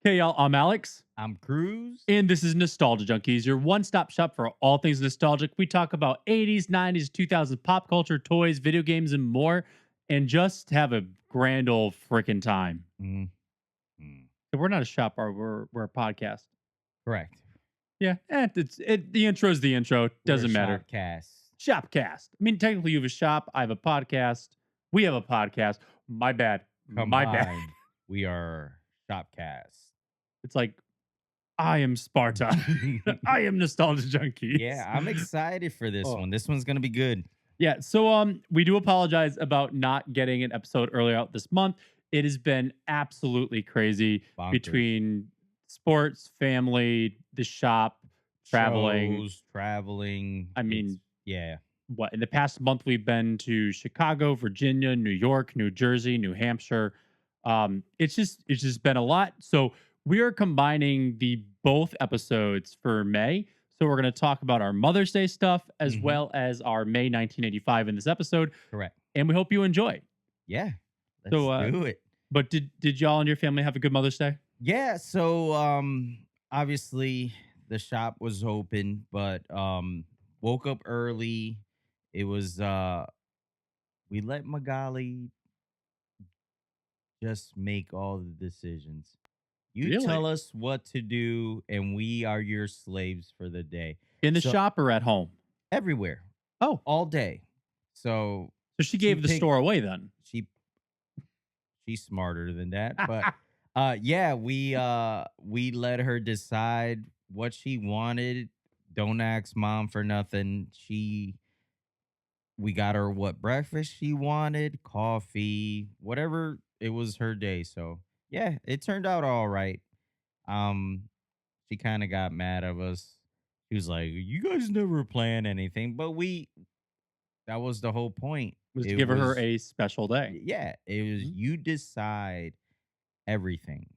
Hey, y'all, I'm Alex, I'm Cruz. and this is Nostalgia Junkies, your one stop shop for all things nostalgic. We talk about 80s, 90s, 2000s pop culture, toys, video games, and more, and just have a grand old freaking time. Mm, mm. So we're not a shop, we're a podcast. Correct. Yeah, the intro's the intro. We're a Doesn't matter. Shopcast. Shopcast. I mean, technically, you have a shop. I have a podcast. We have a podcast. My bad. My bad. Combined, we are Shopcast. It's like I am Sparta. I am Nostalgia Junkies. Yeah, I'm excited for this Oh. one. This one's gonna be good. Yeah, so we do apologize about not getting an episode earlier out this month. It has been absolutely crazy Bonkers. between sports, family, the shop, traveling. Traveling. I mean, yeah. What in the past month we've been to Chicago, Virginia, New York, New Jersey, New Hampshire. It's just been a lot. So we are combining the both episodes for May. So we're going to talk about our Mother's Day stuff as Mhm. well as our May 1985 in this episode, Correct. and we hope you enjoy. Yeah. Let's So, do it. But did y'all and your family have a good Mother's Day? Yeah. So obviously the shop was open, but woke up early. It was we let Magali just make all the decisions. You Really? tell us what to do, and we are your slaves for the day. In the So shop or at home? everywhere, Oh, all day. So so she gave the picked- store away then. she's smarter than that, but yeah, we let her decide what she wanted. Don't ask mom for nothing. We got her what breakfast she wanted, coffee, whatever. It was her day. So yeah, it turned out all right. Um, she kind of got mad at us. She was like, "You guys never plan anything," but that was the whole point. Was to It give her was a special day. yeah, it was Mhm. you decide everything.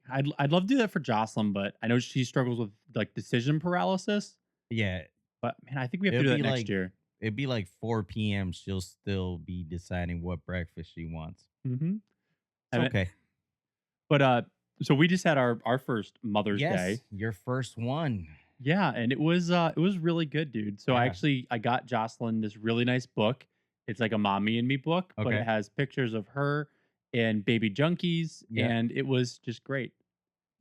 I'd love to do that for Jocelyn, but I know she struggles with like decision paralysis. Yeah, But man, I think we have to it'll do that be next like year. it'd be like 4 p.m. She'll still be deciding what breakfast she wants. Mm-hmm. It's okay. But so we just had our first Mother's Yes, Day. your first one. Yeah, and it was really good, dude. So Yeah. I got Jocelyn this really nice book. It's like a mommy and me book, but Okay. it has pictures of her and baby junkies, Yeah. and it was just great.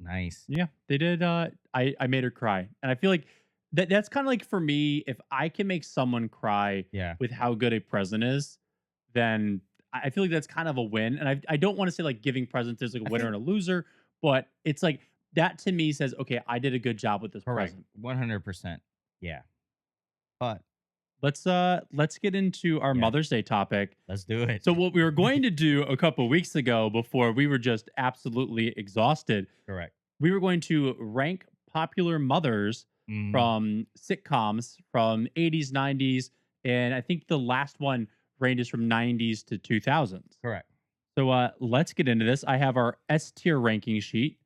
Nice. Yeah, they did. I made her cry, and I feel like that's kind of like for me. If I can make someone cry Yeah. with how good a present is, then I feel like that's kind of a win. And I don't want to say like giving presents is like a I winner think and a loser, but it's like that to me says, okay, I did a good job with this correct. present. 100%. Yeah. But Let's get into our Yeah. Mother's Day topic. let's do it. So what we were going to do a couple weeks ago before we were just absolutely exhausted, Correct. we were going to rank popular mothers Mhm. from sitcoms from 80s, 90s, and I think the last one ranges from 90s to 2000s. Correct. So let's get into this. I have our S tier ranking sheet.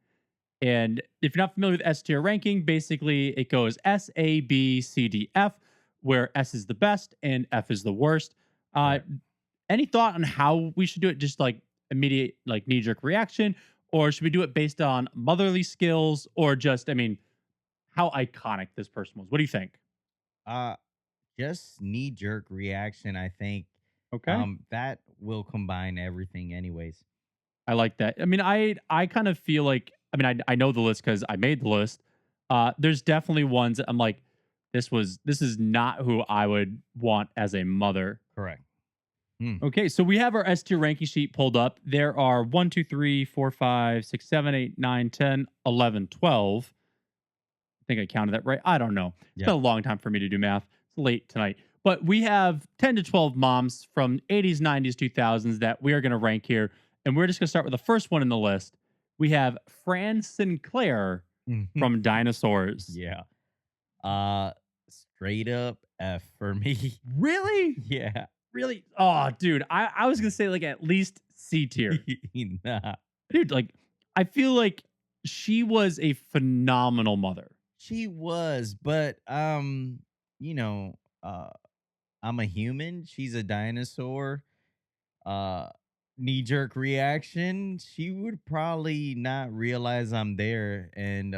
And if you're not familiar with S tier ranking, basically it goes S, A, B, C, D, F, where S is the best and F is the worst. Correct. Any thought on how we should do it? Just like immediate, like knee jerk reaction? Or should we do it based on motherly skills or just, I mean, how iconic this person was? What do you think? Uh just knee jerk reaction, I think. Okay. That will combine everything anyways. I like that. I mean, I kind of feel like I know the list because I made the list. There's definitely ones that I'm like, this is not who I would want as a mother. Correct. Okay, so we have our S tier ranking sheet pulled up. There are 1, 2, 3, 4, 5, 6, 7, 8, 9, 10, 11, 12. I think I counted that right. I don't know. It's Yeah. been a long time for me to do math. It's late tonight. But we have 10 to 12 moms from 80s, 90s, 2000s that we are going to rank here. And we're just going to start with the first one in the list. We have Fran Sinclair from Dinosaurs. Yeah. Straight up F for me. Really? Yeah. Really? Oh, dude. I was going to say like at least C tier. Nah. Dude, like, I feel like she was a phenomenal mother. She was, but you know, I'm a human. She's a dinosaur. Uh knee-jerk reaction, she would probably not realize I'm there and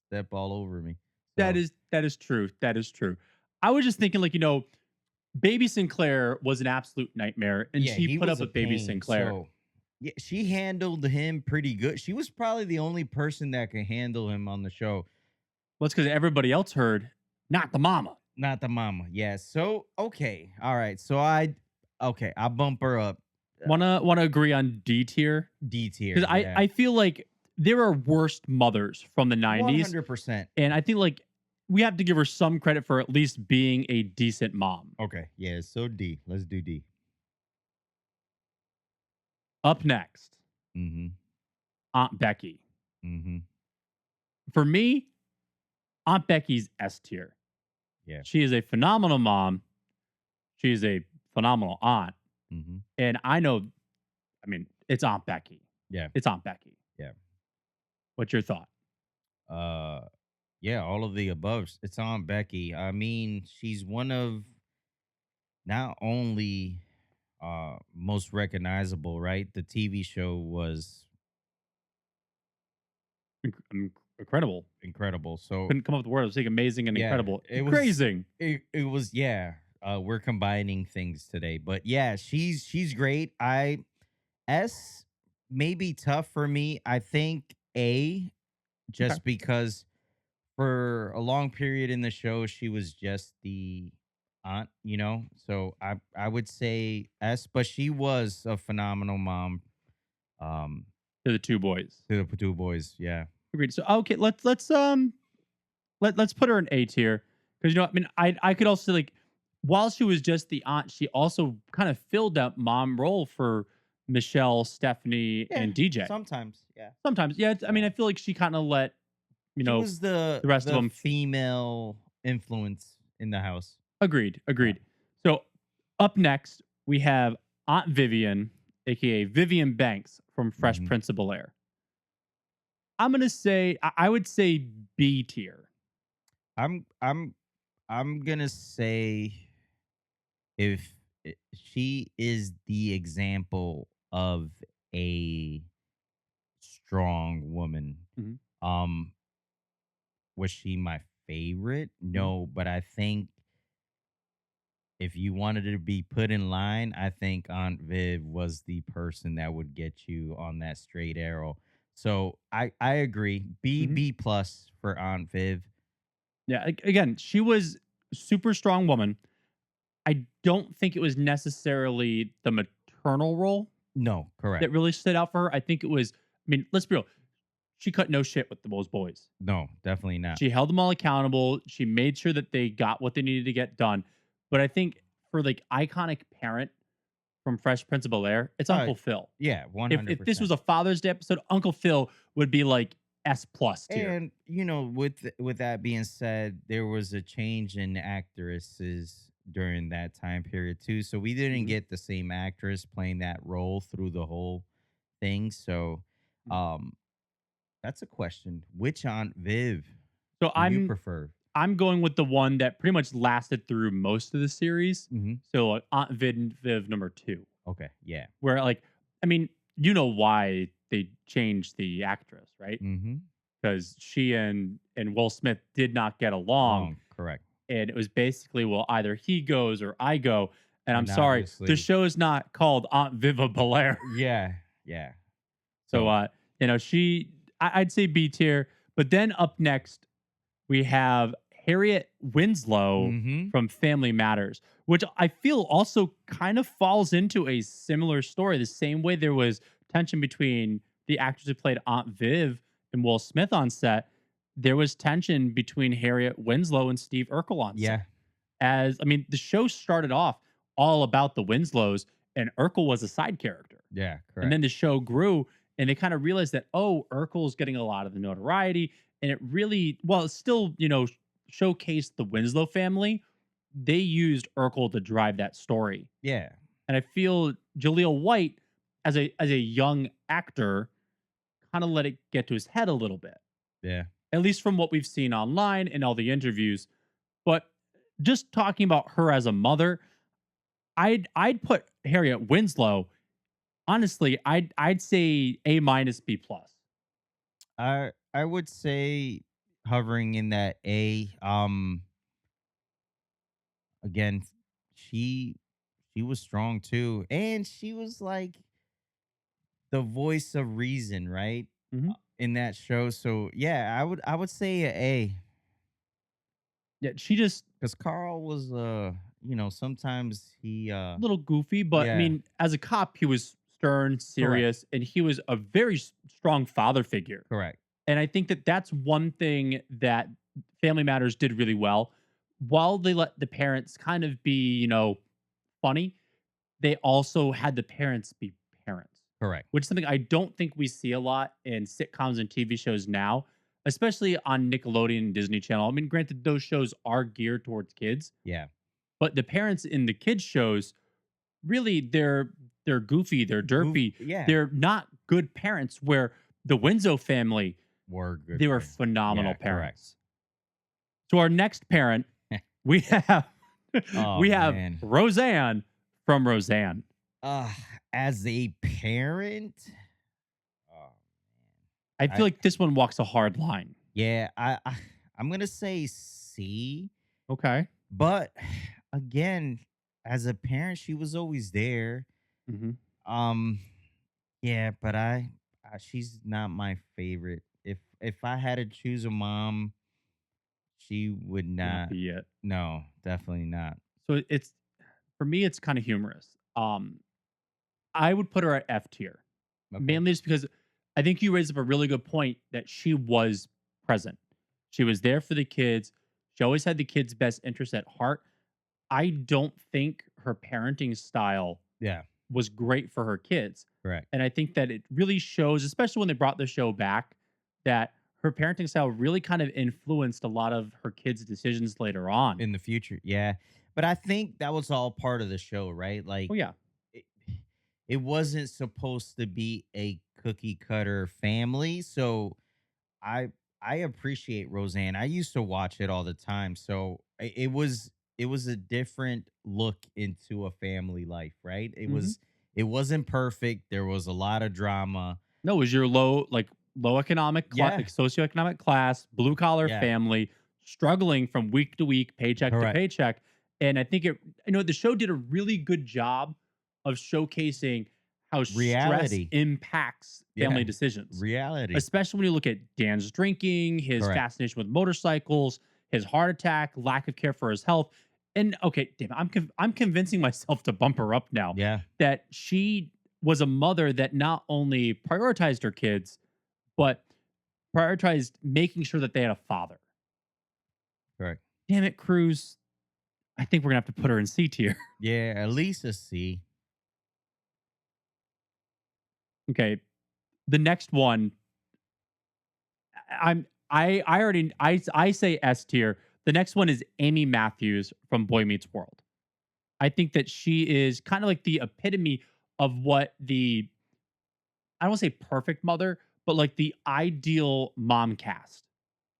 step all over me. So That is true. That is true. I was just thinking, like, Baby Sinclair was an absolute nightmare, and yeah, she he put up was a with Baby pain. Sinclair. So yeah, she handled him pretty good. She was probably the only person that could handle him on the show. Well, it's because everybody else heard, not the mama. Not the mama. Yeah. So okay. All right. So I bump her up. Wanna agree on D tier? D tier. Because Yeah. I feel like there are worst mothers from the 90s, 100%. and I think like we have to give her some credit for at least being a decent mom. Okay. Yeah. So D. Let's do D. Up next, Mm-hmm. Aunt Becky. Mm-hmm. For me, Aunt Becky's S tier. Yeah. She is a phenomenal mom. She is a phenomenal aunt. Mm-hmm. And I know, I mean, it's Aunt Becky. Yeah. It's Aunt Becky. Yeah. What's your thought? Yeah, all of the above. It's on Becky. I mean, she's one of not only most recognizable, right? The TV show was Incredible. incredible. So Couldn't come up with the word. It was like amazing and yeah, incredible. it was Crazing. it was yeah. We're combining things today. But yeah, she's great. I S may be tough for me. I think A just Okay. because for a long period in the show, she was just the aunt, So I would say S, but she was a phenomenal mom. Um, To the two boys. to the two boys, yeah, Agreed. So okay, let's put her in A tier. Because I mean, I could also like while she was just the aunt, she also kind of filled that mom role for Michelle, Stephanie, yeah. and DJ. Sometimes, yeah. Sometimes, yeah. I mean, Yeah. I feel like she kind of let She was the rest of them. female influence in the house. Agreed. Yeah. Agreed. So up next we have Aunt Vivian, aka Vivian Banks from Fresh Mhm. Prince of Bel Air. I'm gonna say I would say B tier. I'm I'm I'm gonna say if she is the example of a strong woman. Mhm. Um, was she my favorite? Mhm. No, but I think if you wanted to be put in line, I think Aunt Viv was the person that would get you on that straight arrow. So I agree. Mhm. B plus for Aunt Viv. Yeah, again, she was a super strong woman. I don't think it was necessarily the maternal role No, correct. that really stood out for her. I think it was, I mean, let's be real. She cut no shit with those boys. No, definitely not. She held them all accountable. She made sure that they got what they needed to get done. But I think for like iconic parent from Fresh Prince of Bel Air, it's Uh, Uncle Phil. yeah, If this 100%. was a Father's Day episode, Uncle Phil would be like S plus tier. And with that being said, there was a change in actresses during that time period too. So we didn't Mhm. get the same actress playing that role through the whole thing. So Mhm. um that's a question. Which Aunt Viv So do you prefer? I'm going with the one that pretty much lasted through most of the series. Mm-hmm. So like Aunt Viv number 2, Okay, yeah. where like I mean, you know why they changed the actress, right? Mm-hmm. Because she and Will Smith did not get along, Wrong, correct. and it was basically, well, either he goes or I go. And I'm And sorry, the obviously, show is not called Aunt Viva Belair. yeah, yeah. So, So I'd say B tier. But then up next, we have Harriet Winslow mm-hmm. from Family Matters, which I feel also kind of falls into a similar story. The same way there was tension between the actors who played Aunt Viv and Will Smith on set, there was tension between Harriet Winslow and Steve Urkel on Yeah, set. As I mean, the show started off all about the Winslows, and Urkel was a side character. yeah, And correct. then the show grew, and they kind of realized that, oh, Urkel's getting a lot of the notoriety. And it really, well, it still, showcased the Winslow family. They used Urkel to drive that story. Yeah. And I feel Jaleel White, as a young actor, kind of let it get to his head a little bit, Yeah. at least from what we've seen online and all the interviews. But just talking about her as a mother, I'd put Harriet Winslow honestly, I'd say A minus B plus. I would say hovering in that A. Again, she she was strong too, and she was like the voice of reason, right? Mhm. In that show. So yeah, I would say a A. Yeah, she just Because Carl was sometimes he a little goofy, but I yeah, mean, as a cop, he was stern, correct. serious, and he was a very strong father figure. Correct. And I think that that's one thing that Family Matters did really well. While they let the parents kind of be, funny, they also had the parents be parents, Correct. which is something I don't think we see a lot in sitcoms and TV shows now, especially on Nickelodeon and Disney Channel. I mean, granted, those shows are geared towards kids, Yeah. but the parents in the kids shows really they're goofy, they're Goof derpy, yeah. they're not good parents. Where the Windsor family, Were good they were parents. phenomenal Yeah, correct. parents. So our next parent, we have Oh we have man. Roseanne from Roseanne. Uh as a parent, oh I man. feel like this one walks a hard line. I'm gonna say C, Okay. but again, as a parent, she was always there. Mhm. Um, yeah, but she's not my favorite. If I had to choose a mom, she would Not not. be it. No, definitely not. So it's for me, it's kind of humorous. I would put her at F tier, Okay. mainly just because I think you raised up a really good point that she was present. She was there for the kids. She always had the kids' best interest at heart. I don't think her parenting style Yeah, was great for her kids. correct. And I think that it really shows, especially when they brought the show back, that her parenting style really kind of influenced a lot of her kids' decisions later on. In the future, yeah. But I think that was all part of the show, right? Like Oh, yeah. it, it wasn't supposed to be a cookie cutter family. So I I appreciate Roseanne. I used to watch it all the time. So it was a different look into a family life, right? Mhm. It wasn't perfect. There was a lot of drama. No, it was your low economic Yeah. like socioeconomic class, blue collar Yeah. family, struggling from week to week, paycheck to Correct. paycheck. And I think the show did a really good job of showcasing how stress Reality. impacts Yeah. family decisions, Reality. especially when you look at Dan's drinking, his Correct. fascination with motorcycles, his heart attack, lack of care for his health. And okay, damn, I'm convincing myself to bump her up now Yeah. that she was a mother that not only prioritized her kids, but prioritized making sure that they had a father. Correct. Damn it, Cruz. I think we're gonna have to put her in C tier. Yeah. At least a C. Okay. The next one, I already I say S tier. The next one is Amy Matthews from Boy Meets World. I think that she is kind of like the epitome of what the I don't want to say perfect mother, but like the ideal mom cast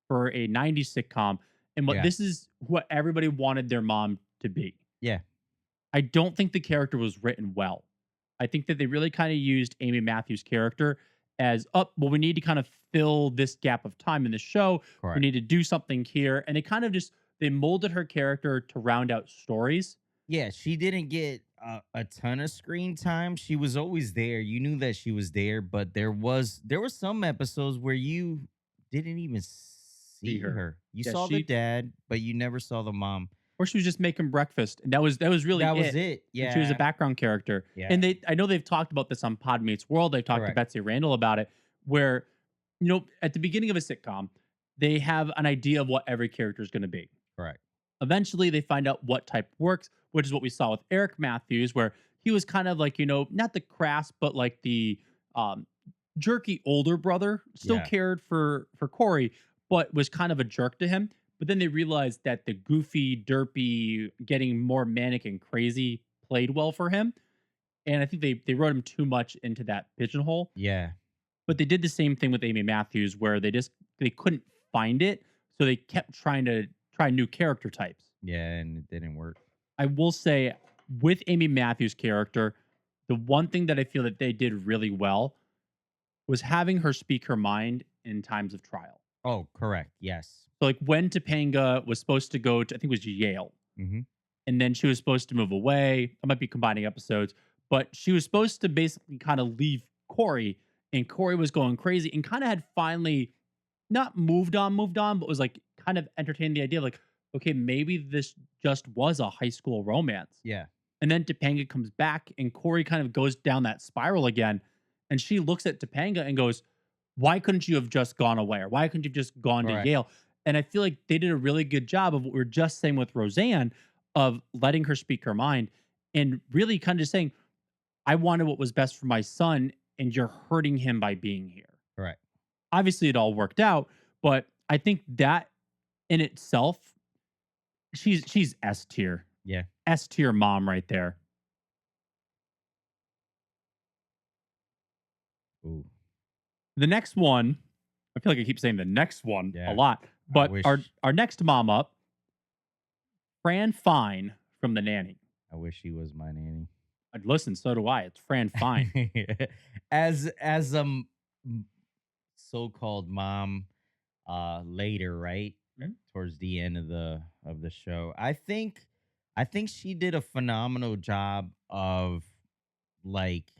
for a 90s sitcom, and what Yeah. this is what everybody wanted their mom to be. Yeah. I don't think the character was written well. I think that they really kind of used Amy Matthews' character as up, well, we need to kind of fill this gap of time in the show. We Correct. need to do something here. And they kind of just they molded her character to round out stories. Yeah, she didn't get a ton of screen time. She was always there. You knew that she was there, but there were some episodes where you didn't even See see her. her. You Yeah, saw the dad, but you never saw the mom. or she was just making breakfast. And that was really That was it. it. And she was a Yeah. background character. Yeah. And I know they've talked about this on Pod Meets World. They've talked to Correct. Betsy Randall about it, where, at the beginning of a sitcom, they have an idea of what every character is going to be. Correct. Eventually, they find out what type works, which is what we saw with Eric Matthews, where he was kind of like, not the crass, but like the um, jerky older brother, still Yeah. cared for Corey, but was kind of a jerk to him. But then they realized that the goofy, derpy, getting more manic and crazy played well for him. And I think they wrote him too much into that pigeonhole. Yeah. But they did the same thing with Amy Matthews, where they couldn't find it, so they kept trying to try new character types. Yeah, and it didn't work. I will say, with Amy Matthews' character, the one thing that I feel that they did really well was having her speak her mind in times of trial. Oh, correct. Yes. So, like when Topanga was supposed to go to, I think it was Yale, Hmm. and then she was supposed to move away. I might be combining episodes, but she was supposed to basically kind of leave Corey, and Corey was going crazy and kind of had finally not moved on, but was like kind of entertained the idea of like, okay, maybe this just was a high school romance. Yeah. And then Topanga comes back and Corey kind of goes down that spiral again. And she looks at Topanga and goes, why couldn't you have just gone away? Or why couldn't you have just gone to Correct. Yale? And I feel like they did a really good job of what we are just saying with Roseanne of letting her speak her mind and really kind of just saying, I wanted what was best for my son, and you're hurting him by being here. Correct. Obviously, it all worked out, but I think that in itself, she's S tier. Yeah. S tier mom right there. Ooh. The next one, I feel like I keep saying the next one a Yeah. lot, I but wish. our next mom up, Fran Fine from The Nanny. I wish she was my nanny. Listen, so do I. It's Fran Fine. As so-called mom later, right? Mhm. Towards the end of the show. I think she did a phenomenal job of like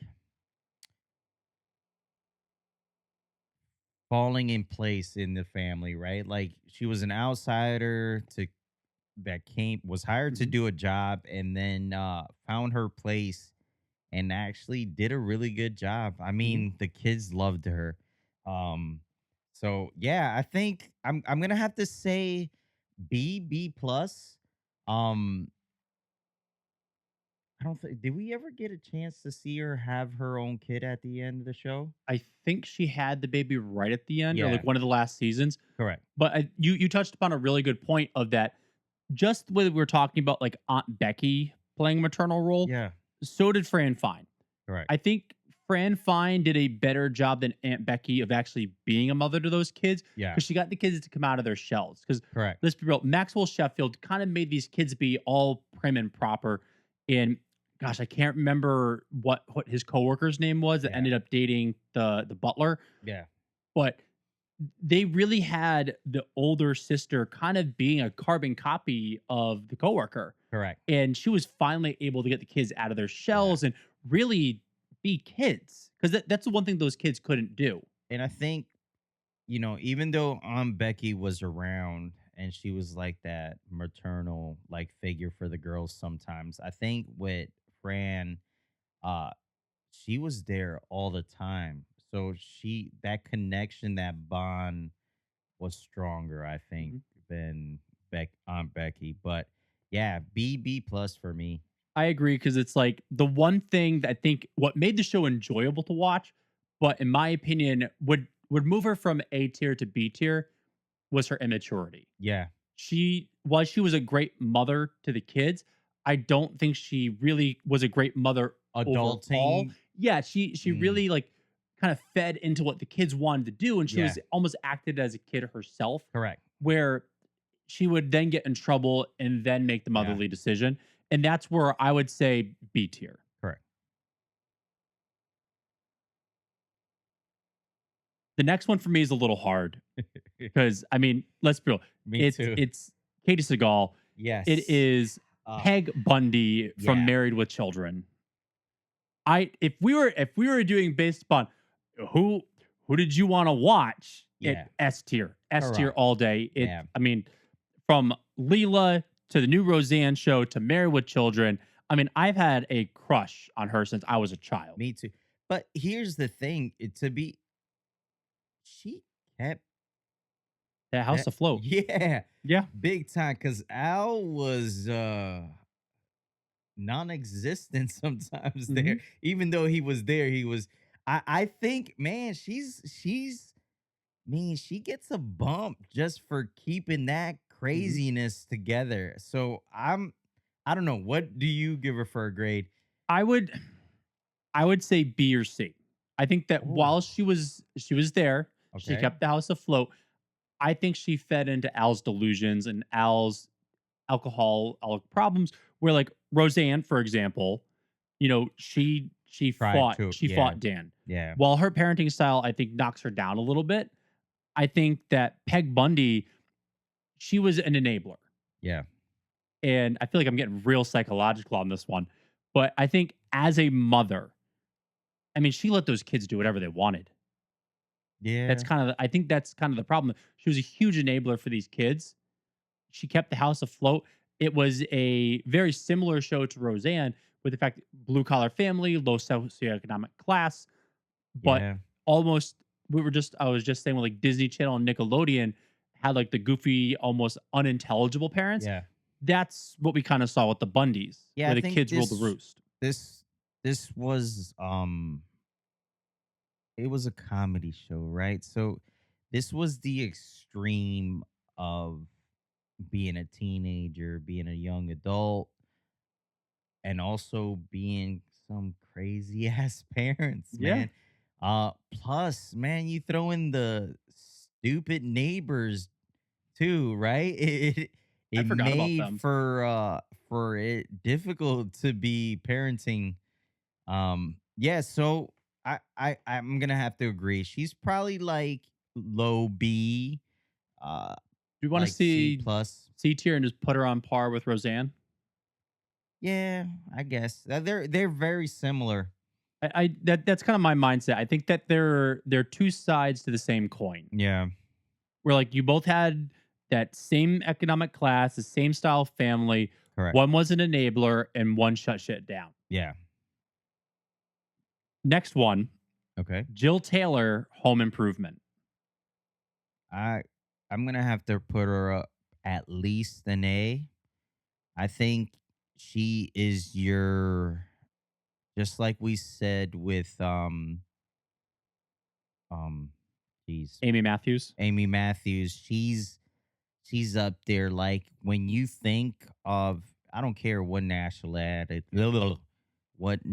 falling in place in the family, right? Like she was an outsider to that came was hired to Mhm. do a job and then found her place and actually did a really good job. I Mhm. mean, the kids loved her. Um, so yeah, I think I'm gonna have to say B plus. Um, I don't think did we ever get a chance to see her have her own kid at the end of the show? I think she had the baby right at the end or Yeah, like one of the last seasons. correct. But you touched upon a really good point of that. Just the way that we were talking about like Aunt Becky playing a maternal role, Yeah, so did Fran Fine. correct. I think Fran Fine did a better job than Aunt Becky of actually being a mother to those kids Yeah, because she got the kids to come out of their shells. Because correct. let's be real, Maxwell Sheffield kind of made these kids be all prim and proper. And gosh, I can't remember what his coworker's name was that Yeah, ended up dating the butler, yeah, but they really had the older sister kind of being a carbon copy of the coworker. correct. And she was finally able to get the kids out of their Yeah. shells and really be kids. Because that's the one thing those kids couldn't do. And I think, even though Aunt Becky was around and she was like that maternal like figure for the girls sometimes, I think with Fran, uh, she was there all the time. So that connection, that bond was stronger, I think, Mhm. than Aunt Becky. But yeah, B plus for me. I agree because it's like the one thing that I think what made the show enjoyable to watch, but in my opinion would move her from A tier to B tier was her immaturity. Yeah, While she was a great mother to the kids, I don't think she really was a great mother overall. adulting. Yeah, she Mm, really like kind of fed into what the kids wanted to do, and she yeah, was almost acted as a kid herself, correct. where she would then get in trouble and then make the Yeah, motherly decision. And that's where I would say B tier. correct. The next one for me is a little hard because I mean, let's be real. Me It's too. it's Katie Seagal. It Yes. is Uh, Peg Bundy from yeah. Married with Children. If we were doing based upon who who did you want to watch, it Yeah. S tier Correct. all day. Yeah. I mean, from Leela to the new Roseanne show to Married with Children. I mean, I've had a crush on her since I was a child. Me too. But here's the thing, she kept That house that afloat. yeah, Yeah. big time cuz Al was non-existent sometimes there. Hmm. Even though he was there, he was I think man, she's man, she gets a bump just for keeping that Hmm. craziness together. So I don't know, what do you give her for a grade? I would I would say B or C. I think that Oh, while she was there, she okay. kept the house afloat. I think she fed into Al's delusions and Al's alcoholic problems. Where like Roseanne, for example, she Tried to, she yeah, fought Dan. yeah, While her parenting style, I think, knocks her down a little bit, I think that Peg Bundy, she was an enabler. yeah, And I feel like I'm getting real psychological on this one. But I think as a mother, I mean, she let those kids do whatever they wanted. yeah, I think that's kind of the problem. She was a huge enabler for these kids. She kept the house afloat. It was a very similar show to Roseanne with the fact blue collar family, low socioeconomic class, but yeah, almost I was just saying with like Disney Channel and Nickelodeon had like the goofy, almost unintelligible parents. yeah, That's what we kind of saw with the Bundys, yeah. where I the think kids ruled the roost. this this was it was a comedy show, right? So this was the extreme of being a teenager, being a young adult, and also being some crazy ass parents, Yeah, man. Plus, man, you throw in the stupid neighbors too, right? I It forgot about made them. for it difficult to be parenting. Yeah, so I'm gonna have to agree. She's probably like low B, uh, Do you want to like C see plus. C tier and just put her on par with Roseanne? Yeah, I guess they're very similar. That's kind of my mindset. I think that they're two sides to the same coin. Yeah, Where like you both had that same economic class, the same style of family. correct. One was an enabler and one shut shit down. Yeah. Next one, Okay. Jill Taylor, Home Improvement. I I'm gonna have to put her up at least an A. I think she is your, just like we said with um geez, Amy Matthews. Amy Matthews. She's up there. Like when you think of, I don't care what nationality, what Nality.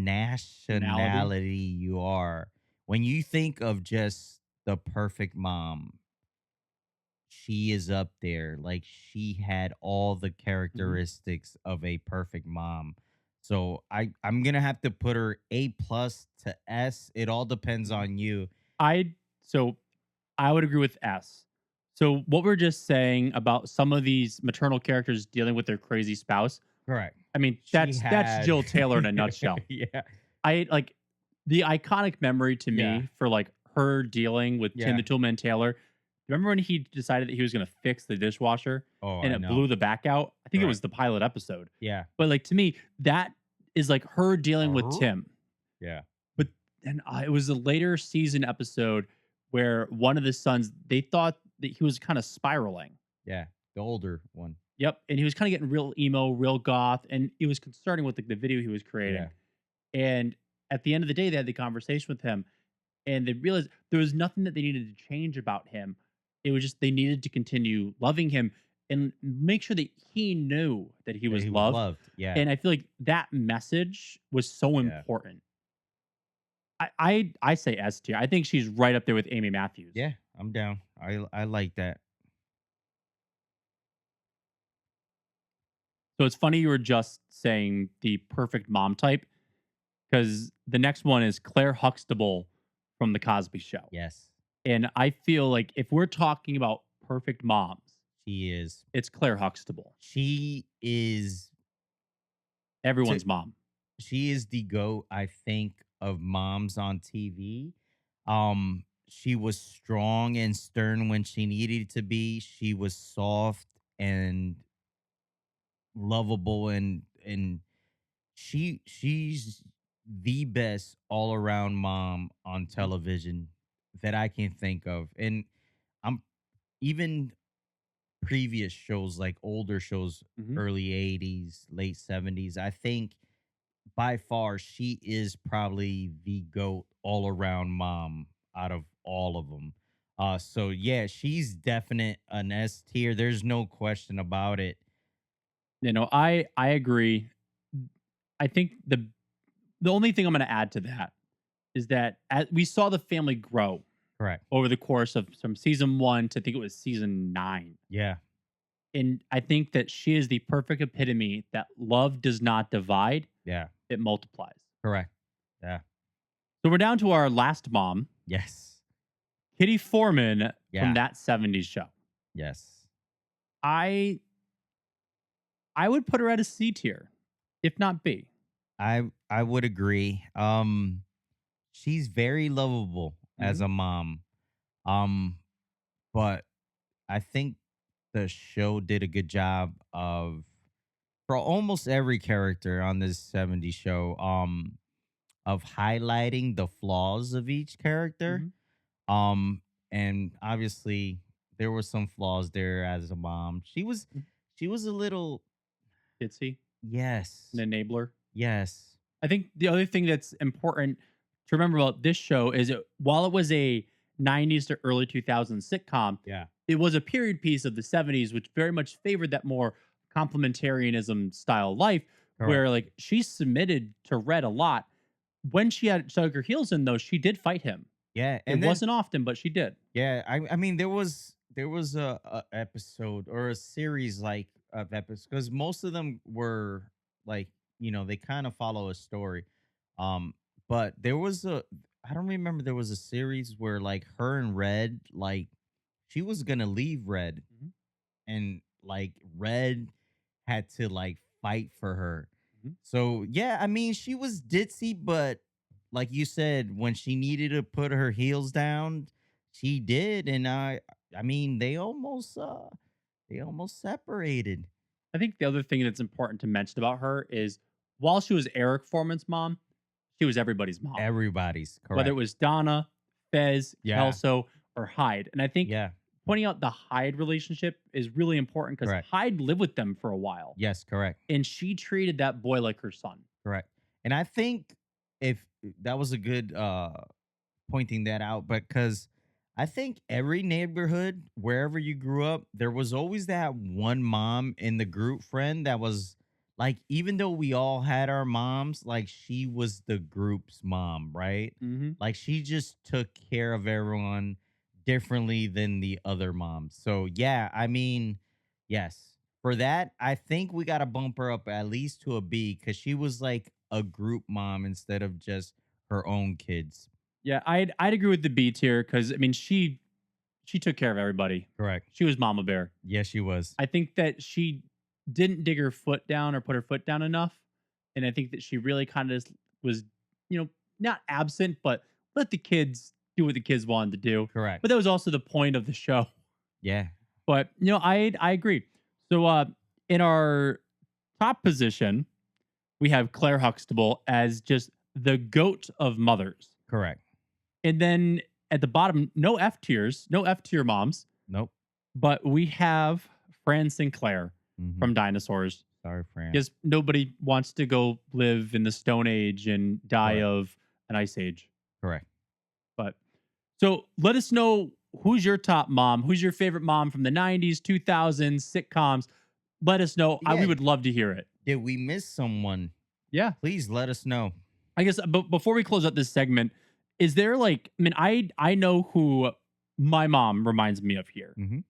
nationality you are. When you think of just the perfect mom, she is up there. Like she had all the Mhm. characteristics of a perfect mom. So I'm gonna have to put her A plus to S. It all depends Mhm. on you. I so I would agree with S. So what we're just saying about some of these maternal characters dealing with their crazy spouse, Correct. I mean, She that's had, Jill Taylor in a nutshell. yeah, I like the iconic memory to yeah, me for like her dealing with Tim yeah. the Toolman Taylor. Remember when he decided that he was going to fix the dishwasher Oh, and I it know. blew the back out? I think it was Correct. the pilot episode. Yeah. But like to me, that is like her dealing with Tim. Yeah. But then it was a later season episode where one of the sons, they thought that he was kind of spiraling. Yeah. The older one. Yep. And he was kind of getting real emo, real goth. And it was concerning with the video he was Yeah. creating. And at the end of the day, they had the conversation with him and they realized there was nothing that they needed to change about him. It was just they needed to continue loving him and make sure that he knew that he That was he was loved. loved. Yeah. And I feel like that message was so Yeah. important. I say S tier. I think she's right up there with Amy Matthews. Yeah. I'm down. I like that. So it's funny you were just saying the perfect mom type because the next one is Claire Huxtable from The Cosby Show. Yes. And I feel like if we're talking about perfect moms, She is. it's Claire Huxtable, She is to everyone's mom. she is the goat, I think, of moms on TV. She was strong and stern when she needed to be. She was soft and lovable, and she's the best all around mom on Mhm, television that I can think of. And I'm even previous shows, like older shows, mhm. early 80s, late 70s. I think by far she is probably the goat all around mom out of all of them. So yeah, she's definite an S tier. There's no question about it. I agree. I think the only thing I'm going to add to that is that we saw the family grow Correct. over the course of from season 1 to I think it was season 9. Yeah. And I think that she is the perfect epitome that love does not divide, Yeah. it multiplies. Correct. Yeah. So we're down to our last mom, Yes. Kitty Forman from Yeah. that 70s show. Yes. I I would put her at a C tier, if not B. I would agree. She's very lovable as Mhm. a mom. Um, but I think the show did a good job of for almost every character on this 70s show, of highlighting the flaws of each character. Mhm. Um, and obviously there were some flaws there as a mom. Mhm. She was a little Ditzy, yes. an enabler. Yes. I think the other thing that's important to remember about this show is while it was a 90s to early 2000s sitcom, Yeah. it was a period piece of the 70s, which very much favored that more complementarianism style life, Correct. where like she submitted to Red a lot. When she had dug her heels in, though, she did fight him. Yeah. It And then wasn't often, but she did. yeah, I mean there was a episode or a series like of episodes because most of them were like they kind of follow a story, um but there was a I don't remember there was a series where like her and Red like she was gonna leave Red Mhm, and like Red had to like fight for her. mhm. So yeah, I mean she was ditzy, but like you said, when she needed to put her heels down, she did, and I mean they almost separated. I think the other thing that's important to mention about her is while she was Eric Foreman's mom, she was everybody's mom. Everybody's Whether it correct. was Donna, Fez, Yeah, Kelso, or Hyde. And I think yeah, pointing out the Hyde relationship is really important because correct. Hyde lived with them for a while Yes, correct. and she treated that boy like her son. Correct. And I think if that was a good pointing that out because I think every neighborhood, wherever you grew up, there was always that one mom in the group friend that was like, even though we all had our moms, like she was the group's mom, right? Hmm. Like she just took care of everyone differently than the other moms. So, yeah, I mean, yes, for that, I think we got to bump her up at least to a B because she was like a group mom instead of just her own kids. Yeah, I'd agree with the B tier because I mean she took care of everybody. Correct. She was Mama Bear. Yes, she was. I think that she didn't dig her foot down or put her foot down enough. And I think that she really kind of was, not absent, but let the kids do what the kids wanted to do. Correct. But that was also the point of the show. Yeah. But I agree. So in our top position, we have Claire Huxtable as just the goat of mothers. Correct. And then at the bottom, no F tiers, no F tier moms, Nope. but we have Fran Sinclair Mhm. from Dinosaurs. Sorry, Fran. Because nobody wants to go live in the Stone Age and die Correct. of an ice age. Correct. But so let us know who's your top mom, who's your favorite mom from the 90s, 2000s, sitcoms. Let us know. We Yeah. would love to hear it. Did we miss someone? Yeah. Please let us know. I guess but before we close out this segment, is there like I mean I know who my mom reminds me of here. Mm-hmm.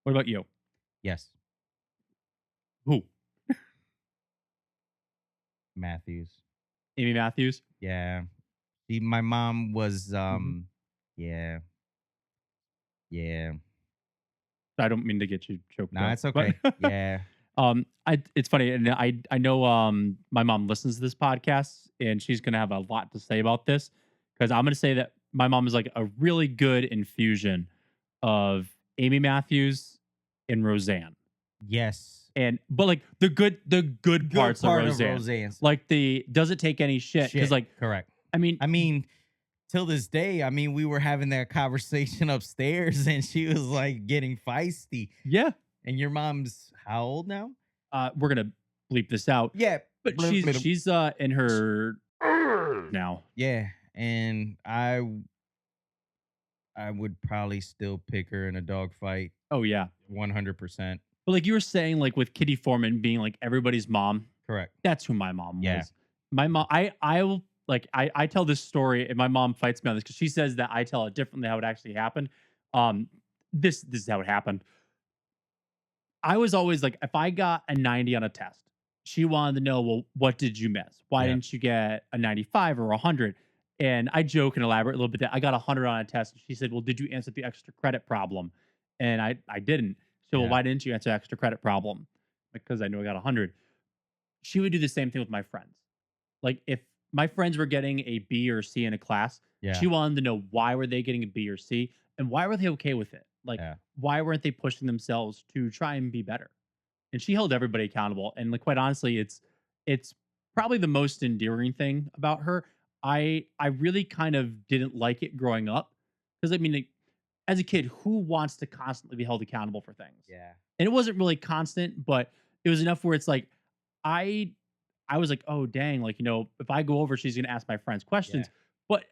What about you? Yes. Who? Matthews. Amy Matthews? Yeah. My mom was Mhm. yeah. Yeah. I don't mean to get you choked Nah, up. it's okay. But Yeah. it's funny, and I know my mom listens to this podcast, and she's gonna have a lot to say about this because I'm gonna say that my mom is like a really good infusion of Amy Matthews and Roseanne, Yes. but like the good parts Good part of of Roseanne, Roseanne's like the does it take any shit? Because shit. like Correct. I mean I mean, till this day, I mean, we were having that conversation upstairs and she was like getting feisty. yeah, And your mom's how old now? we're gonna bleep this out, Yeah. but Blip, blip. she's in her now. Yeah. And I would probably still pick her in a dog fight Oh yeah. 100%. But like you were saying, like with Kitty Forman being like everybody's mom, Correct. that's who my mom Yeah. was. My mom, I will like I tell this story, and my mom fights me on this because she says that I tell it differently how it actually happened. Um, this is how it happened. I was always like, if I got a 90 on a test, she wanted to know, well, what did you miss? Why Yeah. didn't you get a 95 or a 100? And I joke and elaborate a little bit that I got a 100 on a test. She said, well, did you answer the extra credit problem? And I didn't. So, well, Yeah. why didn't you answer the extra credit problem? Because I knew I got a 100. She would do the same thing with my friends. Like if my friends were getting a B or C in a class, she Yeah. wanted to know why were they getting a B or C and why were they okay with it? Like Yeah. why weren't they pushing themselves to try and be better? And she held everybody accountable. And like quite honestly, it's probably the most endearing thing about her. I really kind of didn't like it growing up because I mean, like, as a kid, who wants to constantly be held accountable for things? Yeah. And it wasn't really constant, but it was enough where it's like I I was like, "Oh, dang, like, if I go over, she's gonna ask my friends Yeah. questions." But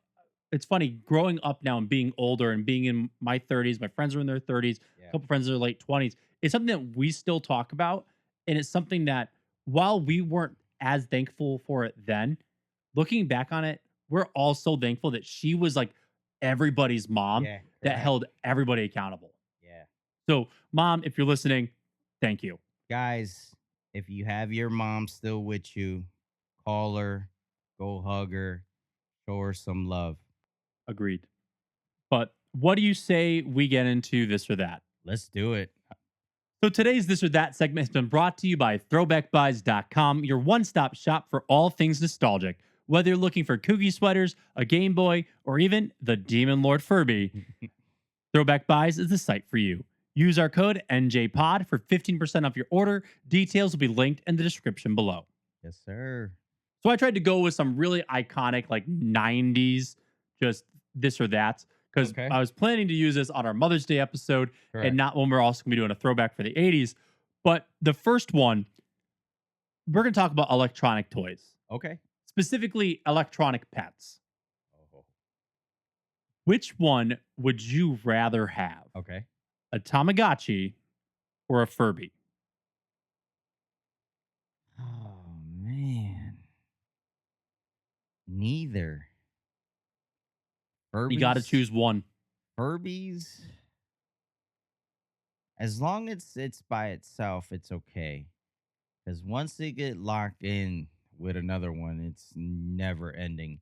it's funny growing up now and being older and being in my 30s, my friends are in their 30s, a Yeah. couple friends are in their late 20s. It's something that we still talk about, and it's something that while we weren't as thankful for it then, looking back on it, we're all so thankful that she was like everybody's mom Yeah. that Correct. held everybody accountable. Yeah. So, mom, if you're listening, thank you. Guys, if you have your mom still with you, call her, go hug her, show her some love. Agreed. But what do you say we get into this or that? Let's do it. So today's This or That segment has been brought to you by throwbackbuys.com, your one-stop shop for all things nostalgic. Whether you're looking for kooky sweaters, a Game Boy, or even the Demon Lord Furby, Throwback Buys is the site for you. Use our code NJPOD for 15% off your order. Details will be linked in the description below. Yes, sir. So I tried to go with some really iconic, like 90s, just this or that, because Okay. I was planning to use this on our Mother's Day episode Correct. and not when we're also going to be doing a throwback for the 80s. But the first one, we're going to talk about electronic toys, Okay. specifically electronic pets. Oh, Which one would you rather have? okay. A Tamagotchi or a Furby? Oh man. Neither. You got to Furbies. choose one. Furbies. As long as it's by itself, it's okay. Because once they get locked in with another one, it's never ending.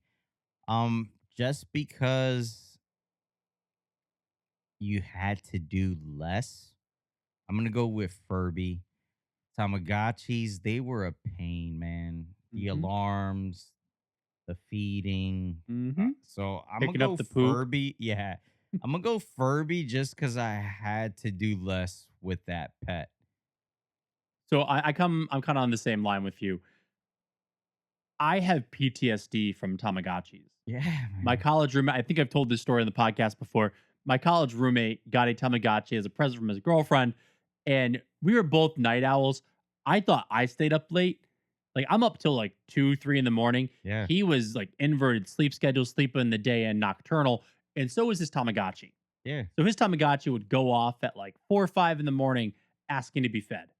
Just because you had to do less, I'm gonna go with Furby. Tamagotchis, they were a pain, man. The Mm-hmm. alarms, the feeding. Mm-hmm. So I'm gonna Picking go up the poop. Furby. Yeah, I'm gonna go Furby just because I had to do less with that pet. So I'm kind of on the same line with you. I have PTSD from Tamagotchis. Yeah, My man. college roommate, I think I've told this story in the podcast before. My college roommate got a Tamagotchi as a present from his girlfriend, and we were both night owls. I thought I stayed up late. Like I'm up till like 2, 3 in the morning. Yeah, He was like inverted sleep schedule, sleeping in the day and nocturnal. And so was his Tamagotchi. yeah, So his Tamagotchi would go off at like 4 or 5 in the morning asking to be fed,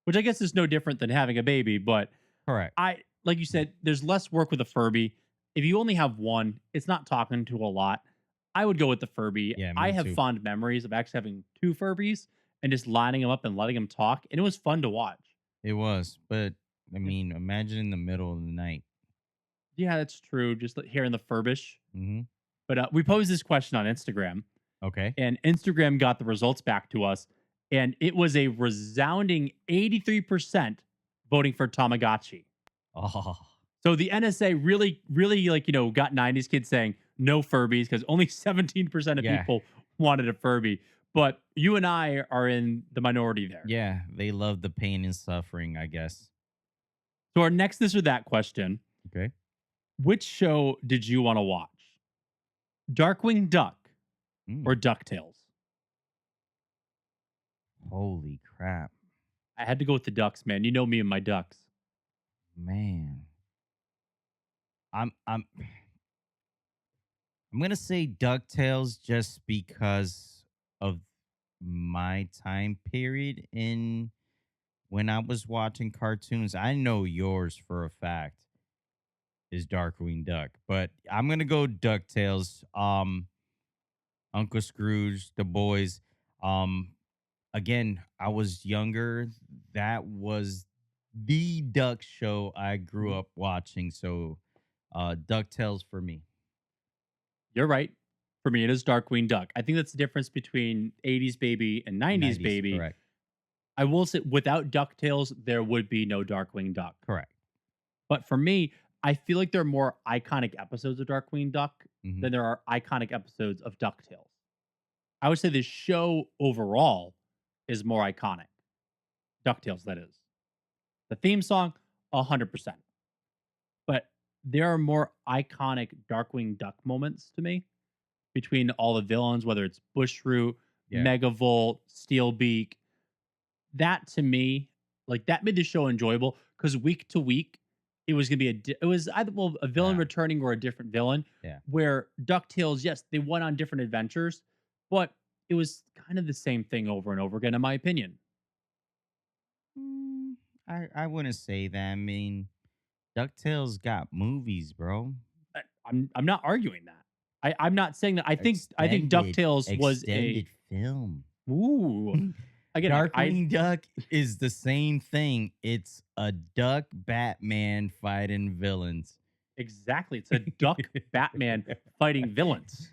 which I guess is no different than having a baby, but correct. I like you said, there's less work with a Furby. If you only have one, it's not talking to a lot. I would go with the Furby. Yeah, I me have too. fond memories of actually having two Furbies and just lining them up and letting them talk, and it was fun to watch. It was, but I Yeah, mean, imagine in the middle of the night. yeah, that's true. Just like hearing the Furbish. Hmm. But we posed this question on Instagram, Okay. and Instagram got the results back to us, and it was a resounding 83% voting for Tamagotchi. Oh, So the NSA really, really got 90s kids saying no Furbies because only 17% of yeah, people wanted a Furby. But you and I are in the minority there. yeah. They love the pain and suffering, I guess. So our next this or that question, Okay. which show did you want to watch? Darkwing Duck Mm. or DuckTales? Holy crap, I had to go with the ducks, man. You know me and my ducks. man. I'm I'm gonna say DuckTales just because of my time period in when I was watching cartoons. I know yours for a fact is Darkwing Duck, but I'm gonna go DuckTales. Uncle Scrooge, the boys. Um, Again, I was younger. That was the duck show I grew up watching. So, DuckTales for me. You're right. For me, it is Darkwing Duck. I think that's the difference between 80s Baby and 90s 90s, Baby. correct. I will say, without DuckTales, there would be no Darkwing Duck. Correct. But for me, I feel like there are more iconic episodes of Darkwing Duck Mhm. than there are iconic episodes of DuckTales. I would say the show overall is more iconic. DuckTales, that is. The theme song, 100%. But there are more iconic Darkwing Duck moments to me between all the villains, whether it's Bushroot, Yeah. Megavolt, Steelbeak. That to me, like that made the show enjoyable because week to week, it was gonna be it was either a villain Yeah. returning or a different villain. Yeah. Where DuckTales, yes, they went on different adventures, but it was kind of the same thing over and over again, in my opinion. Mm, I wouldn't say that. I mean, DuckTales got movies, bro. I'm not arguing that. I'm not saying that. I think DuckTales was a Extended film. ooh again. I Darkwing Duck is the same thing. It's a duck Batman fighting villains. exactly. It's a duck Batman fighting villains.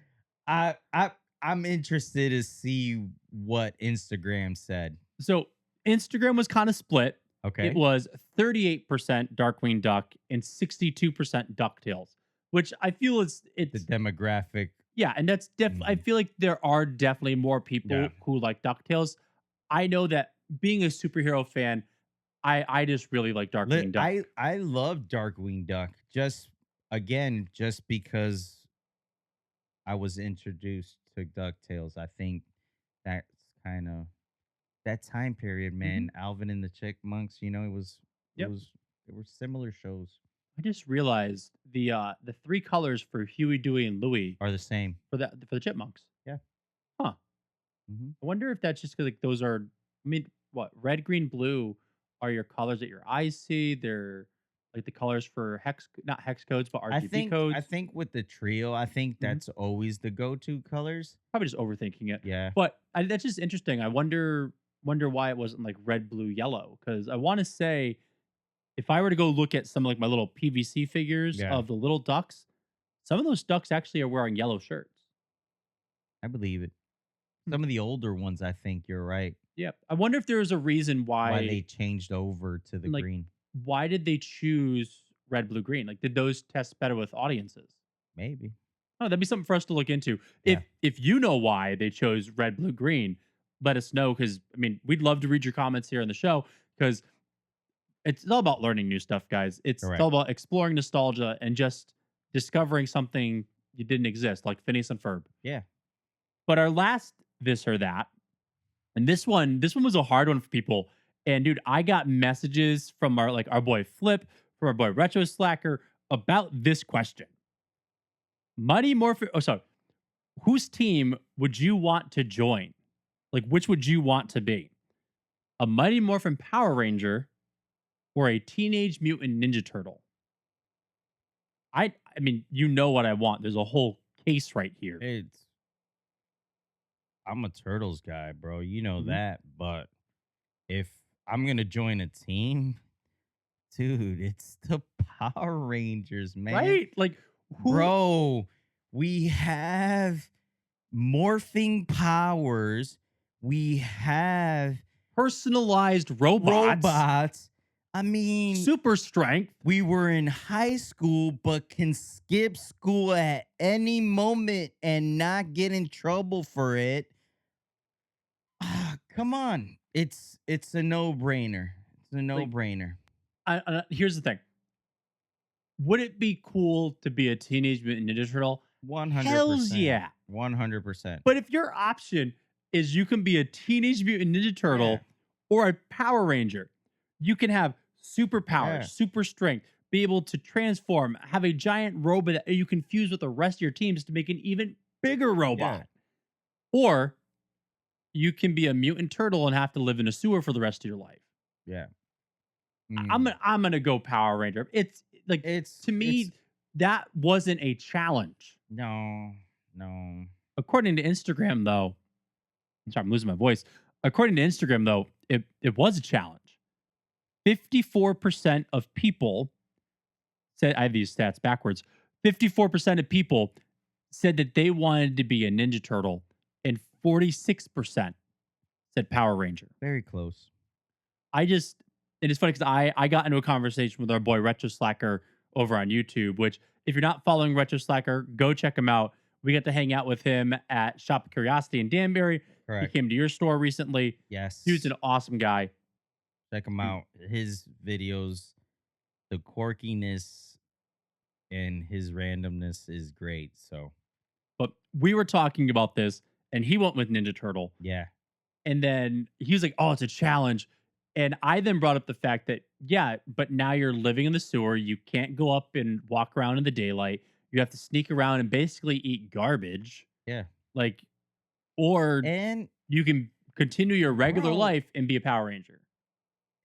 I I I'm interested to see what Instagram said. So Instagram was kind of split. It Okay. was 38% Darkwing Duck and 62% DuckTales, which I feel is The it's demographic. yeah, and that's I Mhm. feel like there are definitely more people Yeah. who like DuckTales. I know that being a superhero fan, I just really like Darkwing Duck. I love Darkwing Duck. Just because I was introduced to DuckTales. I think that's kind of that time period, Mhm. man. Alvin and the Chipmunks, it Yep. was there were similar shows I just realized the three colors for Huey, Dewey, and Louie are the same. for the chipmunks. Yeah. Huh. Hmm. I wonder if that's just because like those are. I mean, what red, green, blue are your colors that your eyes see. They're like the colors for not hex codes, but RGB I codes. think with the trio, I think Mhm. that's always the go-to colors. Probably just overthinking it, Yeah. but that's just interesting. I wonder why it wasn't like red, blue, yellow. Because I want to say if I were to go look at some like my little PVC figures Yeah. of the little ducks, some of those ducks actually are wearing yellow shirts. I believe it. Hmm. Some of the older ones, I think you're right. Yep. I wonder if there's a reason Why they why. changed over to the Like, green. why did they choose red, blue, green? Like, did those test better with audiences? Maybe. Oh, that'd be something for us to look into. Yeah. If you know why they chose red, blue, green, let us know because I mean we'd love to read your comments here on the show because it's all about learning new stuff, guys. It's all Correct. about exploring nostalgia and just discovering something you didn't exist, like Phineas and Ferb. Yeah. But our last this or that, and this one was a hard one for people. And dude, I got messages from our boy Flip, from our boy Retro Slacker about this question. Mighty Morphin. Oh, sorry. Whose team would you want to join? Like, which would you want to be? A Mighty Morphin Power Ranger or a Teenage Mutant Ninja Turtle? I mean, you know what I want. There's a whole case right here. It's I'm a turtles guy, bro. You know Mhm. that. But if I'm gonna join a team, dude, it's the Power Rangers, man. Right? Like, who Bro, we have morphing powers. We have personalized robots, robots. I mean, super strength. we were in high school, but can skip school at any moment and not get in trouble for it. Come on. It's a no-brainer. It's a Like, no-brainer. here's the thing. Would it be cool to be a Teenage Mutant Ninja Turtle? Hells 100%. yeah. 100%. But if your option is you can be a Teenage Mutant Ninja Yeah. Turtle or a Power Ranger, you can have superpowers, Yeah. super strength, be able to transform, have a giant robot that you can fuse with the rest of your teams to make an even bigger robot. Or you can be a mutant turtle and have to live in a sewer for the rest of your life. Yeah. I'm gonna go Power Ranger. It's like It's to me it's that wasn't a challenge. no, no. According to Instagram, though, I'm sorry, I'm losing my voice. According to Instagram, though, it was a challenge. 54% of people said, I have these stats backwards. 54% of people said that they wanted to be a Ninja Turtle, and 46% said Power Ranger. Very close. I just, and it's funny because I got into a conversation with our boy Retro Slacker over on YouTube, which if you're not following Retro Slacker, go check him out. We got to hang out with him at Shop of Curiosity in Danbury. He Correct. came to your store recently. Dude's Yes. an awesome guy. Check him out. His videos, the quirkiness and his randomness is great. So, But we were talking about this, and he went with Ninja Turtle. yeah. And then he was like, "Oh, it's a challenge." And I then brought up the fact that, yeah, but now you're living in the sewer. You can't go up and walk around in the daylight. You have to sneak around and basically eat garbage. Yeah. Like, or And you can continue your regular bro, life and be a Power Ranger.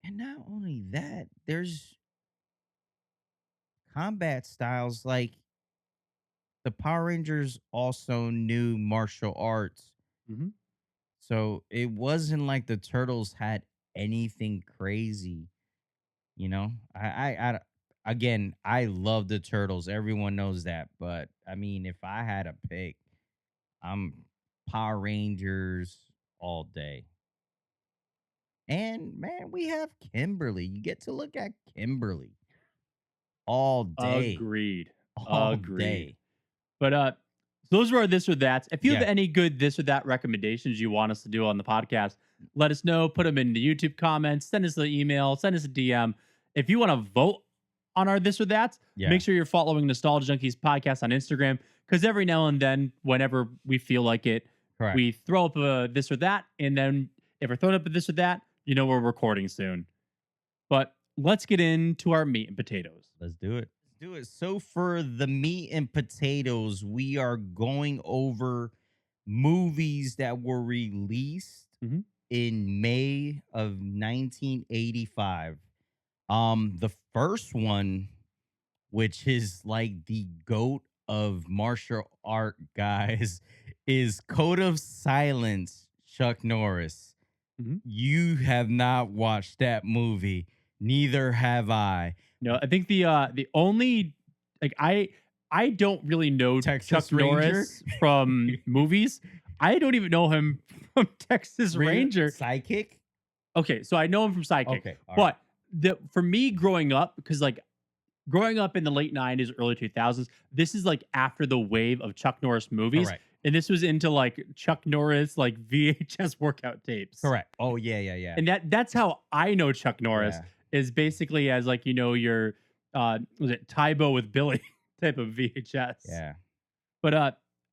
and not only that, there's combat styles like the Power Rangers also knew martial arts. Mm-hmm. So it wasn't like the turtles had anything crazy, you know. Again, I love the turtles. Everyone knows that, but I mean, if I had a pick, I'm Power Rangers all day. And man, we have Kimberly. You get to look at Kimberly all day, Agreed. all Agreed. day. But those were our this or that's. If you have Yeah, any good this or that recommendations you want us to do on the podcast, let us know. Put them in the YouTube comments. Send us an email. Send us a DM. If you want to vote on our this or that, yeah, make sure you're following Nostalgia Junkies podcast on Instagram because every now and then, whenever we feel like it, correct. we throw up a this or that, and then if we're throwing up a this or that, you know we're recording soon. But let's get into our meat and potatoes. Let's do it. Let's do it. So for the meat and potatoes, we are going over movies that were released Mhm. in May of 1985. The first one, which is like the goat of martial art guys, is Code of Silence, Chuck Norris. Mhm. You have not watched that movie. Neither have I. No, I think the only like I don't really know Texas Chuck Ranger? Norris from movies. I don't even know him from Texas Ranger. Sidekick? Okay, so I know him from Sidekick. Okay, all right. But the for me growing up, because like growing up in the late 90s, early 2000s, this is like after the wave of Chuck Norris movies. Correct. And this was into like Chuck Norris like VHS workout tapes. Correct. Oh, yeah, yeah, yeah. And that's how I know Chuck Norris Yeah. is basically as like, you know, your was it Tybo with Billy type of VHS. Yeah. But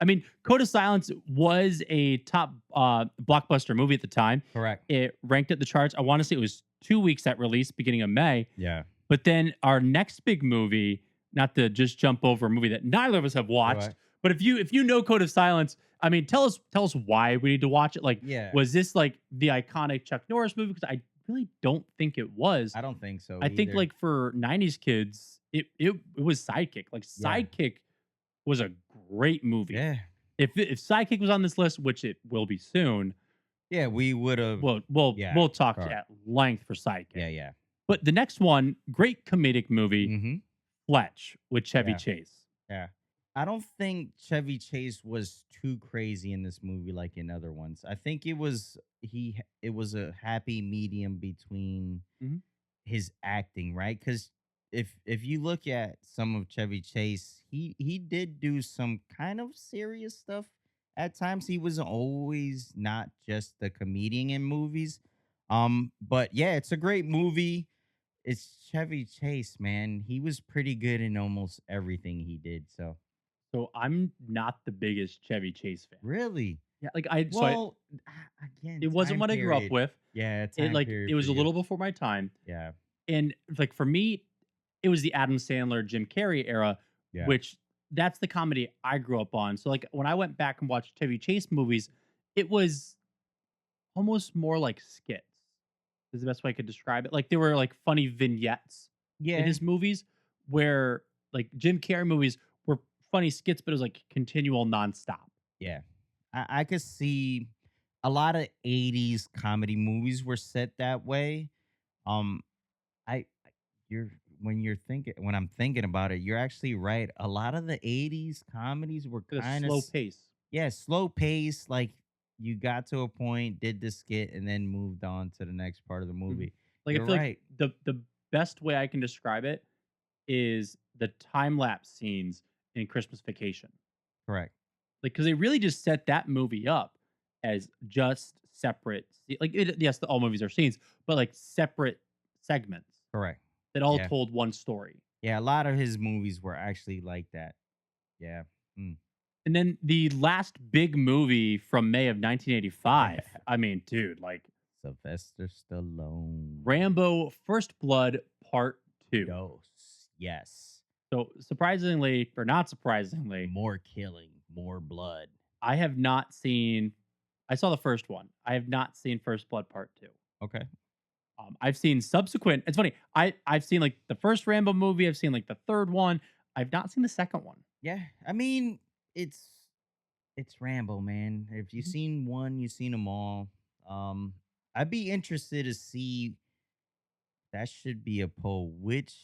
I mean, Code of Silence was a top blockbuster movie at the time. Correct. It ranked at the charts. I want to say it was 2 weeks at release, beginning of May. Yeah. But then our next big movie, not to just jump over a movie that neither of us have watched, Correct. but if you know Code of Silence, I mean, tell us why we need to watch it. Like, Yeah. was this like the iconic Chuck Norris movie? Because I really don't think it was. I don't think so. I think either. like for 90s kids, it was Sidekick. Like Yeah. Sidekick was a great movie. Yeah. If Sidekick was on this list, which it will be soon, Yeah, we would have. Yeah, we'll talk correct. at length for Sidekick. Yeah, yeah. But the next one, great comedic movie, Mm-hmm. Fletch with Chevy Yeah. Chase. Yeah. I don't think Chevy Chase was too crazy in this movie like in other ones. I think it was a happy medium between Mhm. his acting, right? Because if you look at some of Chevy Chase, he did do some kind of serious stuff at times. He was always not just the comedian in movies. But yeah, it's a great movie. It's Chevy Chase, man. He was pretty good in almost everything he did. So So I'm not the biggest Chevy Chase fan. really, Yeah, like well, again, it wasn't time what I grew up period. with. Yeah, It time like period it was for a you. little before my time. Yeah, And like for me, it was the Adam Sandler, Jim Carrey era, yeah, which that's the comedy I grew up on. So like when I went back and watched Chevy Chase movies, it was almost more like skits. Is the best way I could describe it. Like they were like funny vignettes in yeah, his movies, where like Jim Carrey movies were funny skits, but it was like continual nonstop. yeah. I could see a lot of '80s comedy movies were set that way. Um, you're when I'm thinking about it, you're actually right. A lot of the '80s comedies were At a kind of slow pace. yeah, slow pace. Like you got to a point, did the skit, and then moved on to the next part of the Mhm. movie. Like, I You're feel like right. the best way I can describe it is the time lapse scenes in Christmas Vacation. Correct. Like, because they really just set that movie up as just separate like, yes, all movies are scenes, but, like, separate segments Correct. that all Yeah. told one story. Yeah. A lot of his movies were actually like that. Yeah. Mm. And then the last big movie from May of 1985, I mean, dude, like, Sylvester Stallone. Rambo: First Blood Part 2. Dose. Yes. So, surprisingly or not surprisingly, More killing, more blood. I have not seen I saw the first one. I have not seen First Blood Part 2. Okay. I've seen subsequent it's funny, I've seen, like, the first Rambo movie, I've seen, like, the third one. I've not seen the second one. Yeah. I mean, it's it's Rambo, man. If you've Mhm. seen one, you've seen them all. Um, I'd be interested to see. That should be a poll. Which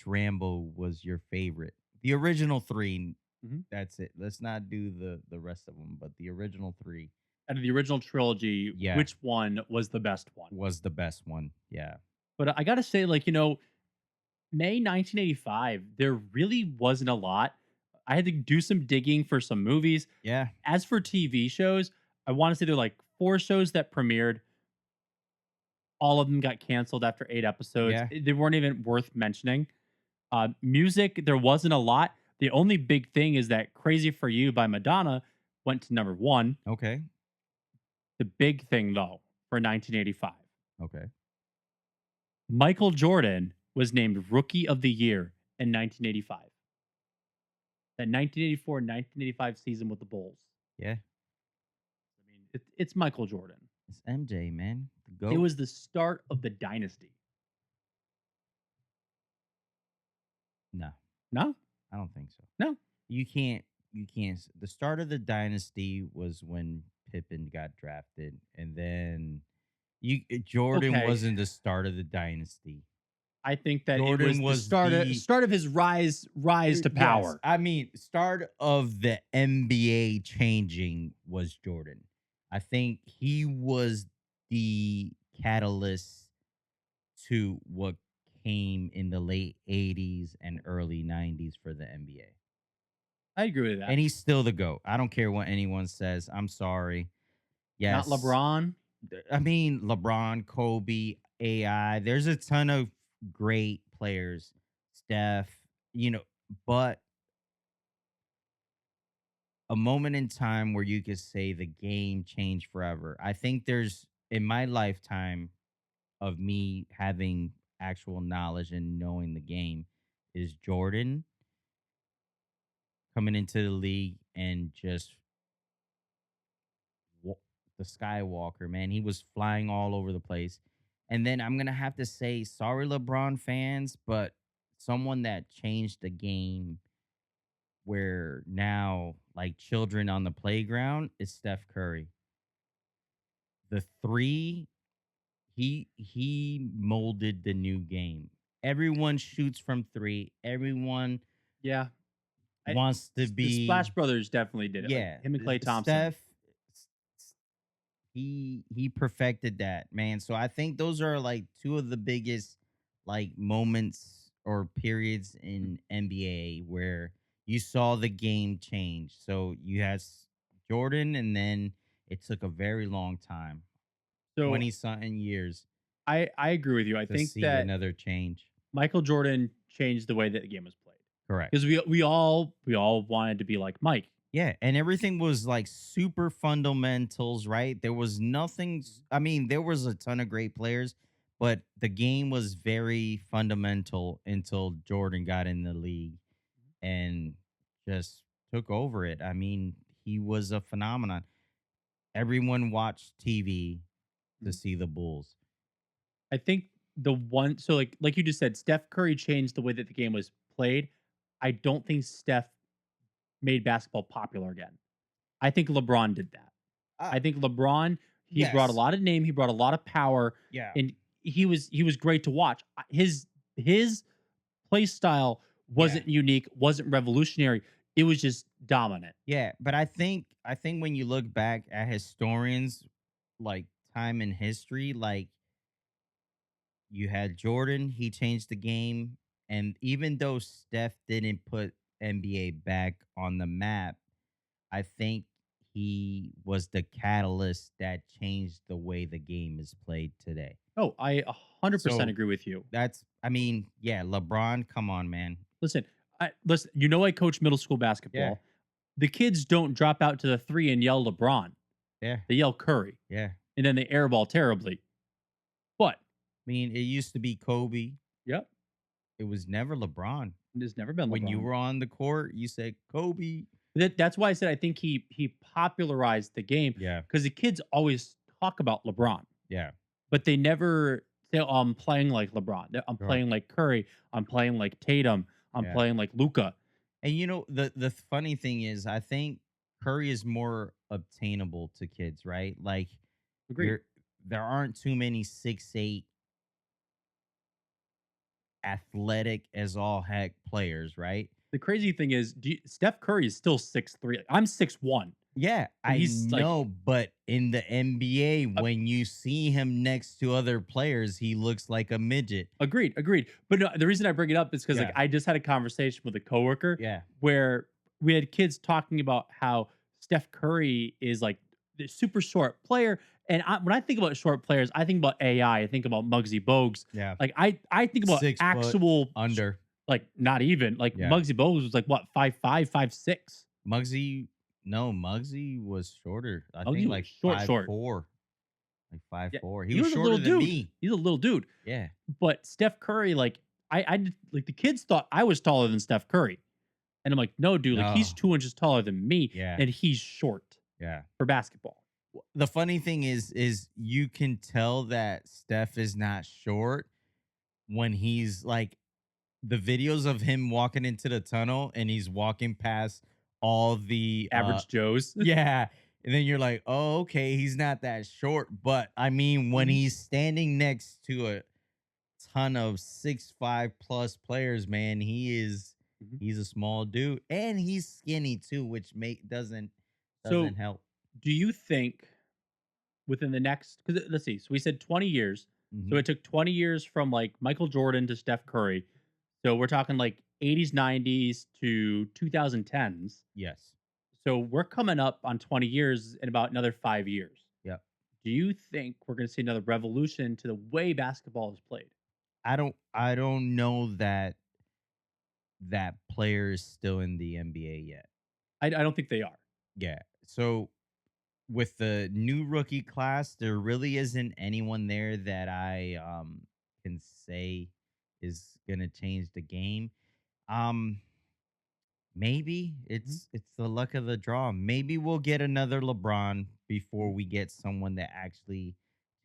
Rambo was your favorite? The original three. Mhm. That's it. Let's not do the rest of them, but the original three. Out of the original trilogy, Yeah, which one was the best one? was the best one. Yeah, But I gotta say, like, May 1985, there really wasn't a lot. I had to do some digging for some movies. yeah, As for TV shows, I wanna say there are, like, 4 shows that premiered. All of them got canceled after 8 episodes. yeah. They weren't even worth mentioning. Music, there wasn't a lot. The only big thing is that "Crazy for You" by Madonna went to number 1. Okay, The big thing, though, for 1985, okay. Michael Jordan was named Rookie of the Year in 1985. That 1984-1985 season with the Bulls. Yeah, I mean, it's Michael Jordan. it's MJ, man. The It goat. was the start of the dynasty. No, No? I don't think so. No. You can't. You can't. The start of the dynasty was when Pippen got drafted, and then Jordan Okay. wasn't the start of the dynasty. I think that it was Jordan the was start of his rise to Yes, power. I mean, start of the NBA changing was Jordan. I think he was the catalyst to what came in the late '80s and early '90s for the NBA. I agree with that. And he's still the GOAT. I don't care what anyone says. I'm sorry. Not Yes. LeBron. I mean, LeBron, Kobe, AI. There's a ton of great players. Steph, but a moment in time where you could say the game changed forever. I think there's in my lifetime of me having actual knowledge and knowing the game is Jordan coming into the league and just wa- the Skywalker, man. He was flying all over the place. And then I'm going to have to say, sorry, LeBron fans, but someone that changed the game where now, like children on the playground, is Steph Curry. The three, he molded the new game. Everyone shoots from three. Everyone Yeah. wants to The be Splash Brothers definitely did it. Like yeah. him and Clay Thompson. Steph he perfected that, man. So I think those are like two of the biggest like moments or periods in NBA where you saw the game change. So you had Jordan, and then it took a very long time, So 20 something years, I agree with you. I to think see that another change. Michael Jordan changed the way that the game was played. Correct. Because we all wanted to be like Mike. Yeah, and everything was like super fundamentals, right? There was nothing. I mean, there was a ton of great players, but the game was very fundamental until Jordan got in the league and just took over it. I mean, he was a phenomenon. Everyone watched TV to Mhm. see the Bulls. I think the one so like you just said, Steph Curry changed the way that the game was played. I don't think Steph made basketball popular again. I think LeBron did that. Uh, I think LeBron, he brought a yes. lot of name, he brought a lot of power, Yeah. and he was great to watch. His his play style Yeah. wasn't unique, wasn't revolutionary. It was just dominant. Yeah, but I think when you look back at historians like time in history, like you had Jordan, he changed the game, and even though Steph didn't put NBA back on the map, I think he was the catalyst that changed the way the game is played today. Oh, I 100% So agree with you. that's I mean, yeah, LeBron, come on, man. Listen, listen. I coach middle school Yeah, basketball. The kids don't drop out to the three and yell LeBron. yeah, They yell Curry, yeah. and then they airball terribly. But I mean, it used to be Kobe. yep, It was never LeBron. it's never been When you LeBron. were on the court, you said Kobe. That's why I said I think he popularized the game Yeah, because the kids always talk about LeBron, yeah, but they never say, "Oh, I'm playing like LeBron. I'm sure. playing like Curry. I'm playing like Tatum. I'm Yeah. playing like Luca." And the funny thing is, I think Curry is more obtainable to kids, right? Like Agreed. there aren't too many 6'8" athletic as all heck players, right? The crazy thing is, Steph Curry is still 6'3". I'm 6'1", Yeah, and I he's like, know, but in the NBA, when you see him next to other players, he looks like a midget. agreed, agreed. But no, the reason I bring it up is because like Yeah, I just had a conversation with a coworker yeah, where we had kids talking about how Steph Curry is like the super short player. And when I think about short players, I think about AI. I think about Muggsy Bogues. yeah. Like I think about 6 foot actual under. like not even like Yeah. Muggsy Bogues was like what 5'5", 5'6". Muggsy, no, Muggsy was shorter. I Muggsy think was like short, five short. four, like five Yeah, four. He he was was a shorter little than dude. me. He's a little dude. Yeah, But Steph Curry, like like the kids thought I was taller than Steph Curry, and I'm like, no, dude, like he's no, 2 inches taller than me, yeah, and he's short yeah. for basketball. The funny thing is you can tell that Steph is not short when he's like the videos of him walking into the tunnel and he's walking past all the Average Joes. yeah. And then you're like, oh, okay, he's not that short. But I mean, when Mhm, he's standing next to a ton of 6'5" plus players, man, mhm. he's a small dude. And he's skinny too, which doesn't So, help. do you think within the next? Because let's see, so we said 20 years. So Hmm. it took 20 years from like Michael Jordan to Steph Curry. So we're talking like 80s, 90s to 2010s. Yes. So we're coming up on 20 years in about another 5 years. Yep. Do you think we're going to see another revolution to the way basketball is played? I don't know that that player is still in the NBA yet. I don't think they are. Yeah. So with the new rookie class, there really isn't anyone there that I can say is gonna change the game. Um Maybe Mhm. it's the luck of the draw. Maybe we'll get another LeBron Mhm. before we get someone that actually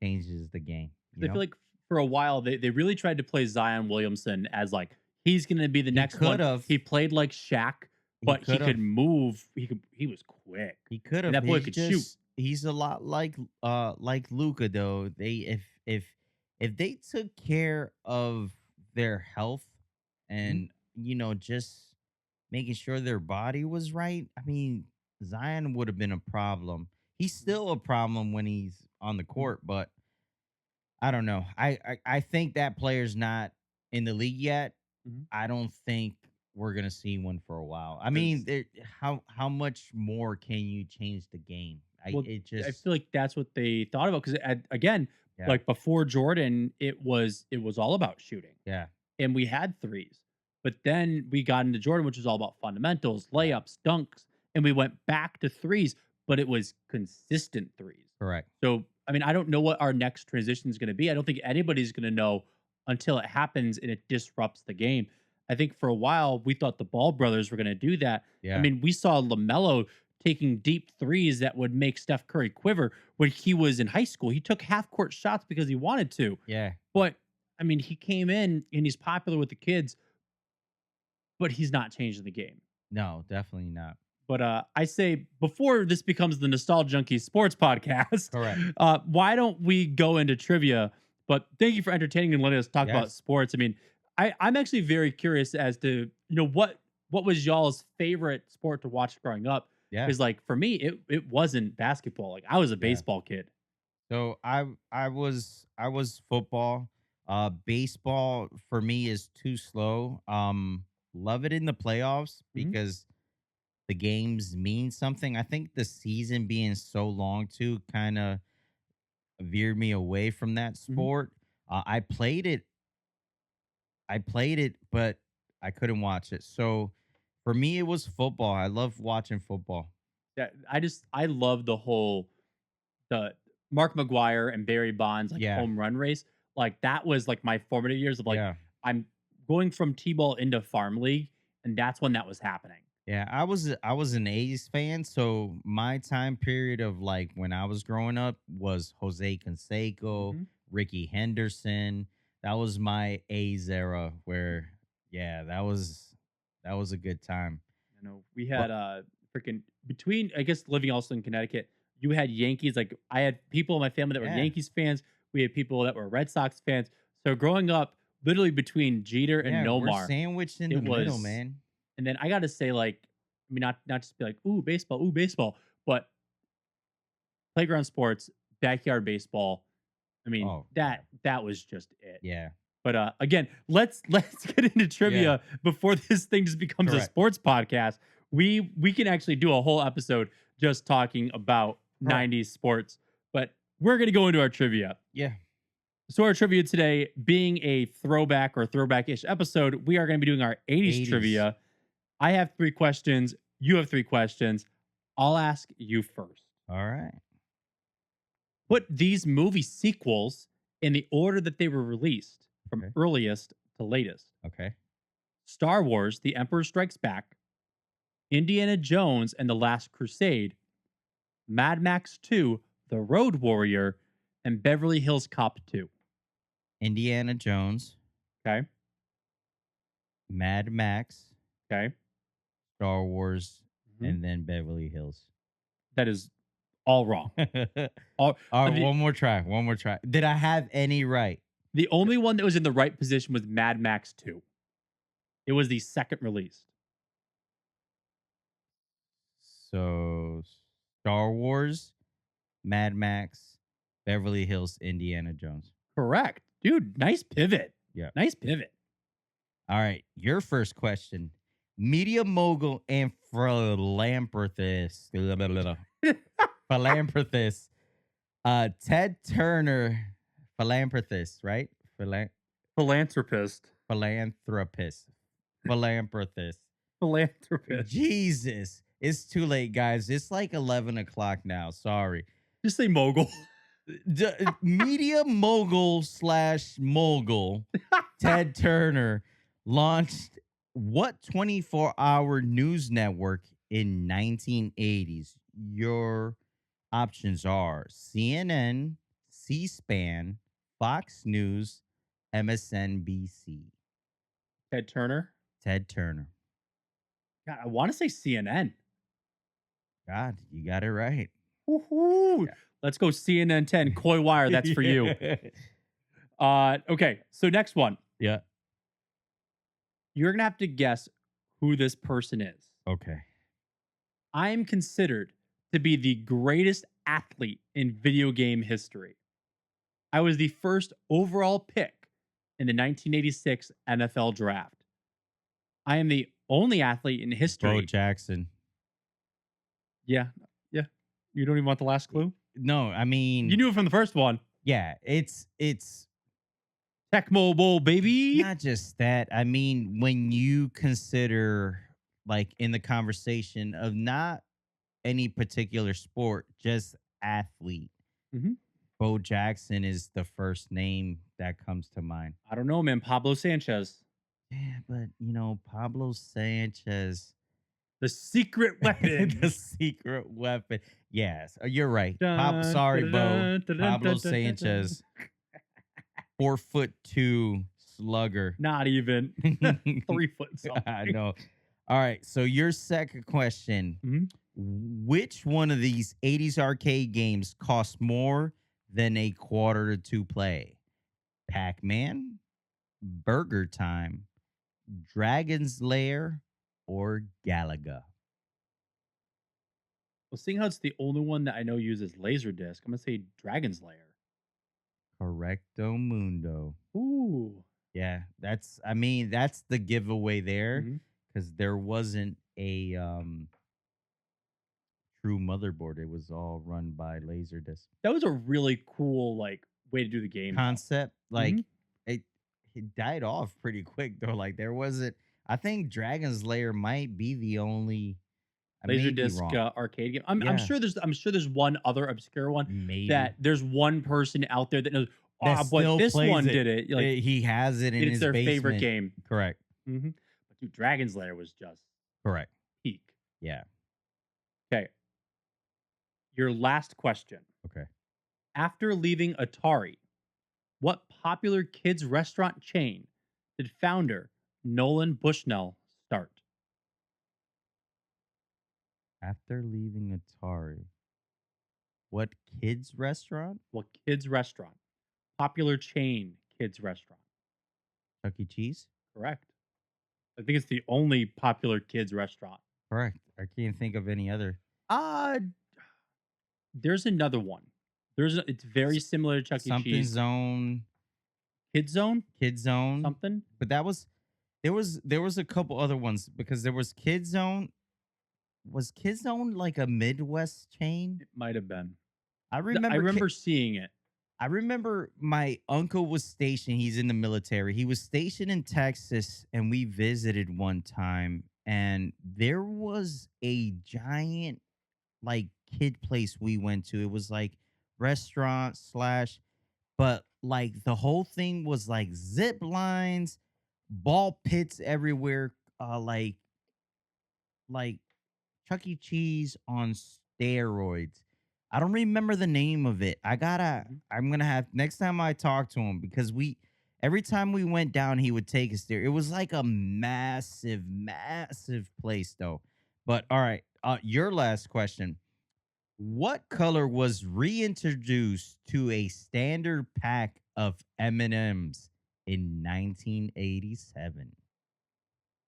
changes the game, 'Cause I feel like for a while they really tried to play Zion Williamson as like he's going to be the He next could one. have. He played like Shaq, He but he could could have. move. He was quick, He could and have. that boy could shoot. He's a lot like Luca though. They if they took care of their health Mhm. and just making sure their body was right, I mean Zion would have been a problem. He's still a problem when he's on the Mhm. court, but I don't know. I think that player's not in the league yet. Mhm. I don't think we're gonna see one for a while. I mean, 'Cause how much more can you change the game? well, It I just feel like that's what they thought about because again, yeah, like before Jordan, it was all about shooting. yeah, And we had threes. But then we got into Jordan, which was all about fundamentals, yeah, layups, dunks, and we went back to threes, but it was consistent threes. correct. So, I mean, I don't know what our next transition is going to be. I don't think anybody's going to know until it happens and it disrupts the game. I think for a while we thought the Ball brothers were going to do that. I Yeah, mean, we saw LaMelo taking deep threes that would make Steph Curry quiver when he was in high school. He took half court shots because he wanted to. yeah, But I mean, he came in and he's popular with the kids, but he's not changing the game. no, definitely not. But I say before this becomes the Nostalgia Junkies sports podcast, Correct. why don't we go into trivia? But thank you for entertaining and letting us talk about Yes. sports. I mean, I'm actually very curious as to what was y'all's favorite sport to watch growing up? Yeah. Because like for me, it wasn't basketball. Like I was a Yeah. baseball kid. So I was football. Baseball for me is too slow. Love it in the playoffs Mhm, because the games mean something. I think the season being so long too kind of veered me away from that mhm. sport. I played it, but I couldn't watch it. So for me, it was football. I love watching football. Yeah, I love the Mark McGuire and Barry Bonds like Yeah, home run race. Like that was like my formative years of like yeah, I'm going from T-ball into farm league, and that's when that was happening. yeah. I was an A's fan, so my time period of like when I was growing up was Jose Canseco, Mhm. Ricky Henderson. That was my A's era. Where that was a good time. You know, we But had freaking between I guess living also in Connecticut, you had Yankees. Like I had people in my family that were yeah, Yankees fans. We had people that were Red Sox fans. So growing up, literally between Jeter and yeah, we're Nomar, sandwiched in the it middle, was. man. And then I got to say, like, I mean, not just be like, ooh baseball, but playground sports, backyard baseball. I mean, Oh yeah, that was just it. yeah, But again, let's get into yeah. trivia before this thing just becomes a Correct. sports podcast. We can actually do a whole episode just talking about Correct. 90s sports, but we're gonna go into our trivia. Yeah. So our trivia today, being a throwback or throwback-ish episode, we are going to be doing our 80s 80s. trivia. I have 3 questions. You have 3 questions. I'll ask you first. All right. Put these movie sequels in the order that they were released, from Okay. earliest to latest. Okay. Star Wars: The Emperor Strikes Back, Indiana Jones and the Last Crusade, Mad Max 2: The Road Warrior, and Beverly Hills Cop 2. Indiana Jones, Okay? Mad Max, Okay? Star Wars, Mhm. and then Beverly Hills. That is all wrong. All, All right, the one more try. One more try. Did I have any right? the only one that was in the right position was Mad Max 2. It was the second release. So Star Wars, Mad Max, Beverly Hills, Indiana Jones. Correct. Dude, nice pivot. Yeah. Nice pivot. All right. Your first question. Media mogul and philanthropist. Philanthropist. Ted Turner. Philanthropist, right? Philanthropist. Philanthropist. Philanthropist. Philanthropist. Jesus. It's too late, guys. It's like 11 o'clock now. Sorry. Just say mogul. Media mogul slash mogul Ted Turner launched what 24-hour news network in 1980s? Your options are CNN, C-SPAN, Fox News, MSNBC. Ted Turner. Ted Turner. God, I want to say CNN. God, you got it right. Woohoo. Yeah. Let's go CNN 10. Coy Wire. That's for you. Okay. So next one. Yeah. You're gonna have to guess who this person is. Okay. I am considered to be the greatest athlete in video game history. I was the first overall pick in the 1986 NFL draft. I am the only athlete in Bo history. Jackson. Yeah. Yeah. You don't even want the last clue? No, I mean, You knew it from the first one. yeah, it's Tecmo Bowl, baby. not just that. I mean, when you consider like in the conversation of not any particular sport, just athlete, Mhm. Bo Jackson is the first name that comes to mind. I don't know, man. Pablo Sanchez. Yeah, but Pablo Sanchez, The secret weapon. the secret weapon. Yes, you're right. Dun, Sorry, Bo. dun, dun, dun, Pablo dun, dun, dun, dun. Sanchez, 4'2" slugger. Not even 3 foot something. I know. All right. So your second question: Mhm. which one of these 80s arcade games costs more than a quarter to play? Pac-Man, Burger Time, Dragon's Lair, or Galaga? Well, seeing how it's the only one that I know uses Laserdisc, I'm gonna say Dragon's Lair. Correcto mundo. Ooh. Yeah, I mean, that's the giveaway there Mhm. because there wasn't a true motherboard. It was all run by Laserdisc. That was a really cool like way to do the game though. Concept, like Mhm. it it died off pretty quick though. Like there wasn't I think Dragon's Lair might be the only I may be Laserdisc wrong. arcade game. I'm Yeah, sure there's one other obscure one maybe. that there's one person out there that knows. That Ah, but still this plays one it. did it. Like He has it in it's his their favorite basement. game. Correct. But dude, Dragon's Lair was just Correct. peak. Yeah. Okay, your last question. Okay. After leaving Atari, what popular kids restaurant chain did founder Nolan Bushnell start? After leaving Atari, what kids restaurant? What kids restaurant? Popular chain kids restaurant. Chuck E. Cheese? Correct. I think it's the only popular kids restaurant. Correct. I can't think of any other. Uh there's another one. It's very similar to Chuck E. Something Cheese. Zone, Kid Zone? Kid Zone. Something? But there was a couple other ones because there was Kid Zone. Was Kid Zone like a Midwest chain? It might have been. I I remember remember seeing it. I remember my uncle was stationed. He's in the military. He was stationed in Texas, and we visited one time. And there was a giant, like, kid place we went to. It was like restaurant slash, but like the whole thing was like zip lines, ball pits everywhere, like Chuck E. Cheese on steroids. I don't remember the name of it. Mhm. I'm gonna have next time I talk to him because every time we went down, he would take us there. It was like a massive, massive place though. But all right, your last question. What color was reintroduced to a standard pack of M&Ms in 1987?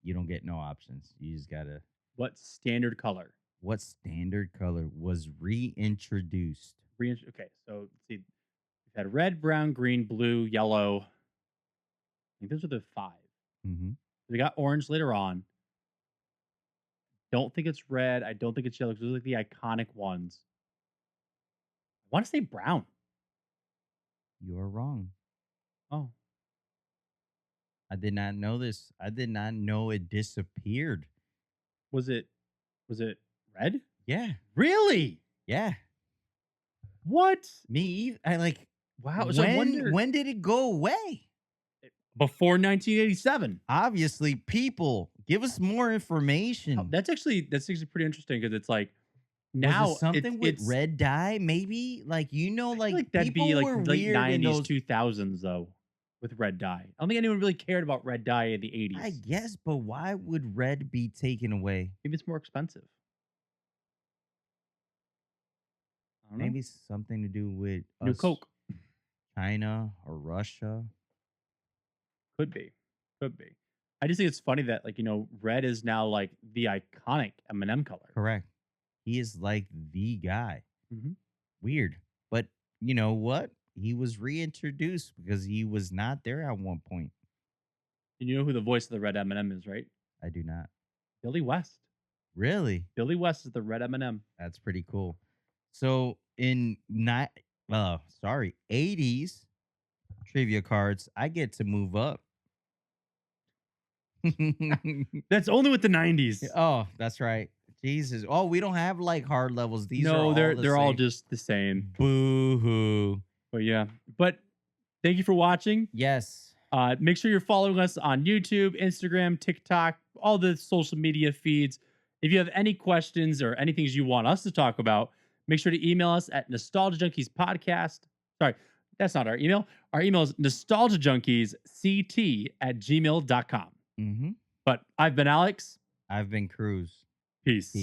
You don't get no options. You just gotta. What standard color? What standard color was reintroduced? Okay, so let's see. We've had red, brown, green, blue, yellow. I think those are the five. Mm-hmm. We got orange later on. Don't think it's red. I don't think it's yellow. 'Cause those are like the iconic ones. I want to say brown. You're wrong. Oh, I did not know this. I did not know it disappeared. was it? Was it red? Yeah. Really? Yeah. What? Me either. I like Wow. So I wonder when did it go away? before 1987. Obviously, people give us more Oh, information. that's actually pretty interesting because it's like Was now it something with it's red dye? Maybe like I feel like like that'd people be like were late weird in 90s, those. 2000s though with red dye. I don't think anyone really cared about red dye in the I 80s. guess, but why would red be taken away? Maybe it's more expensive. I don't know. Maybe something to do with New us, Coke China or Russia. could be. Could be. I just think it's funny that like, red is now like the iconic M&M color. Correct. He is like the guy. Mhm. Weird. But you know what? He was reintroduced because he was not there at one point. And you know who the voice of the red M&M is, right? I do not. Billy West. Really? Billy West is the red M&M. That's pretty cool. So in 80s trivia cards, I get to move up. That's only with the 90s. Oh, that's right. Jesus. Oh, we don't have like hard levels. These are No, all they're all same. just the same. Boo hoo. But yeah. But thank you for watching. Yes. Make sure you're following us on YouTube, Instagram, TikTok, all the social media feeds. If you have any questions or any things you want us to talk about, make sure to email us at Nostalgia Junkies Podcast. Sorry, that's not our email. Our email is nostalgiajunkiesct@gmail.com. Mm-hmm. But I've been Alex. I've been Cruz. Peace.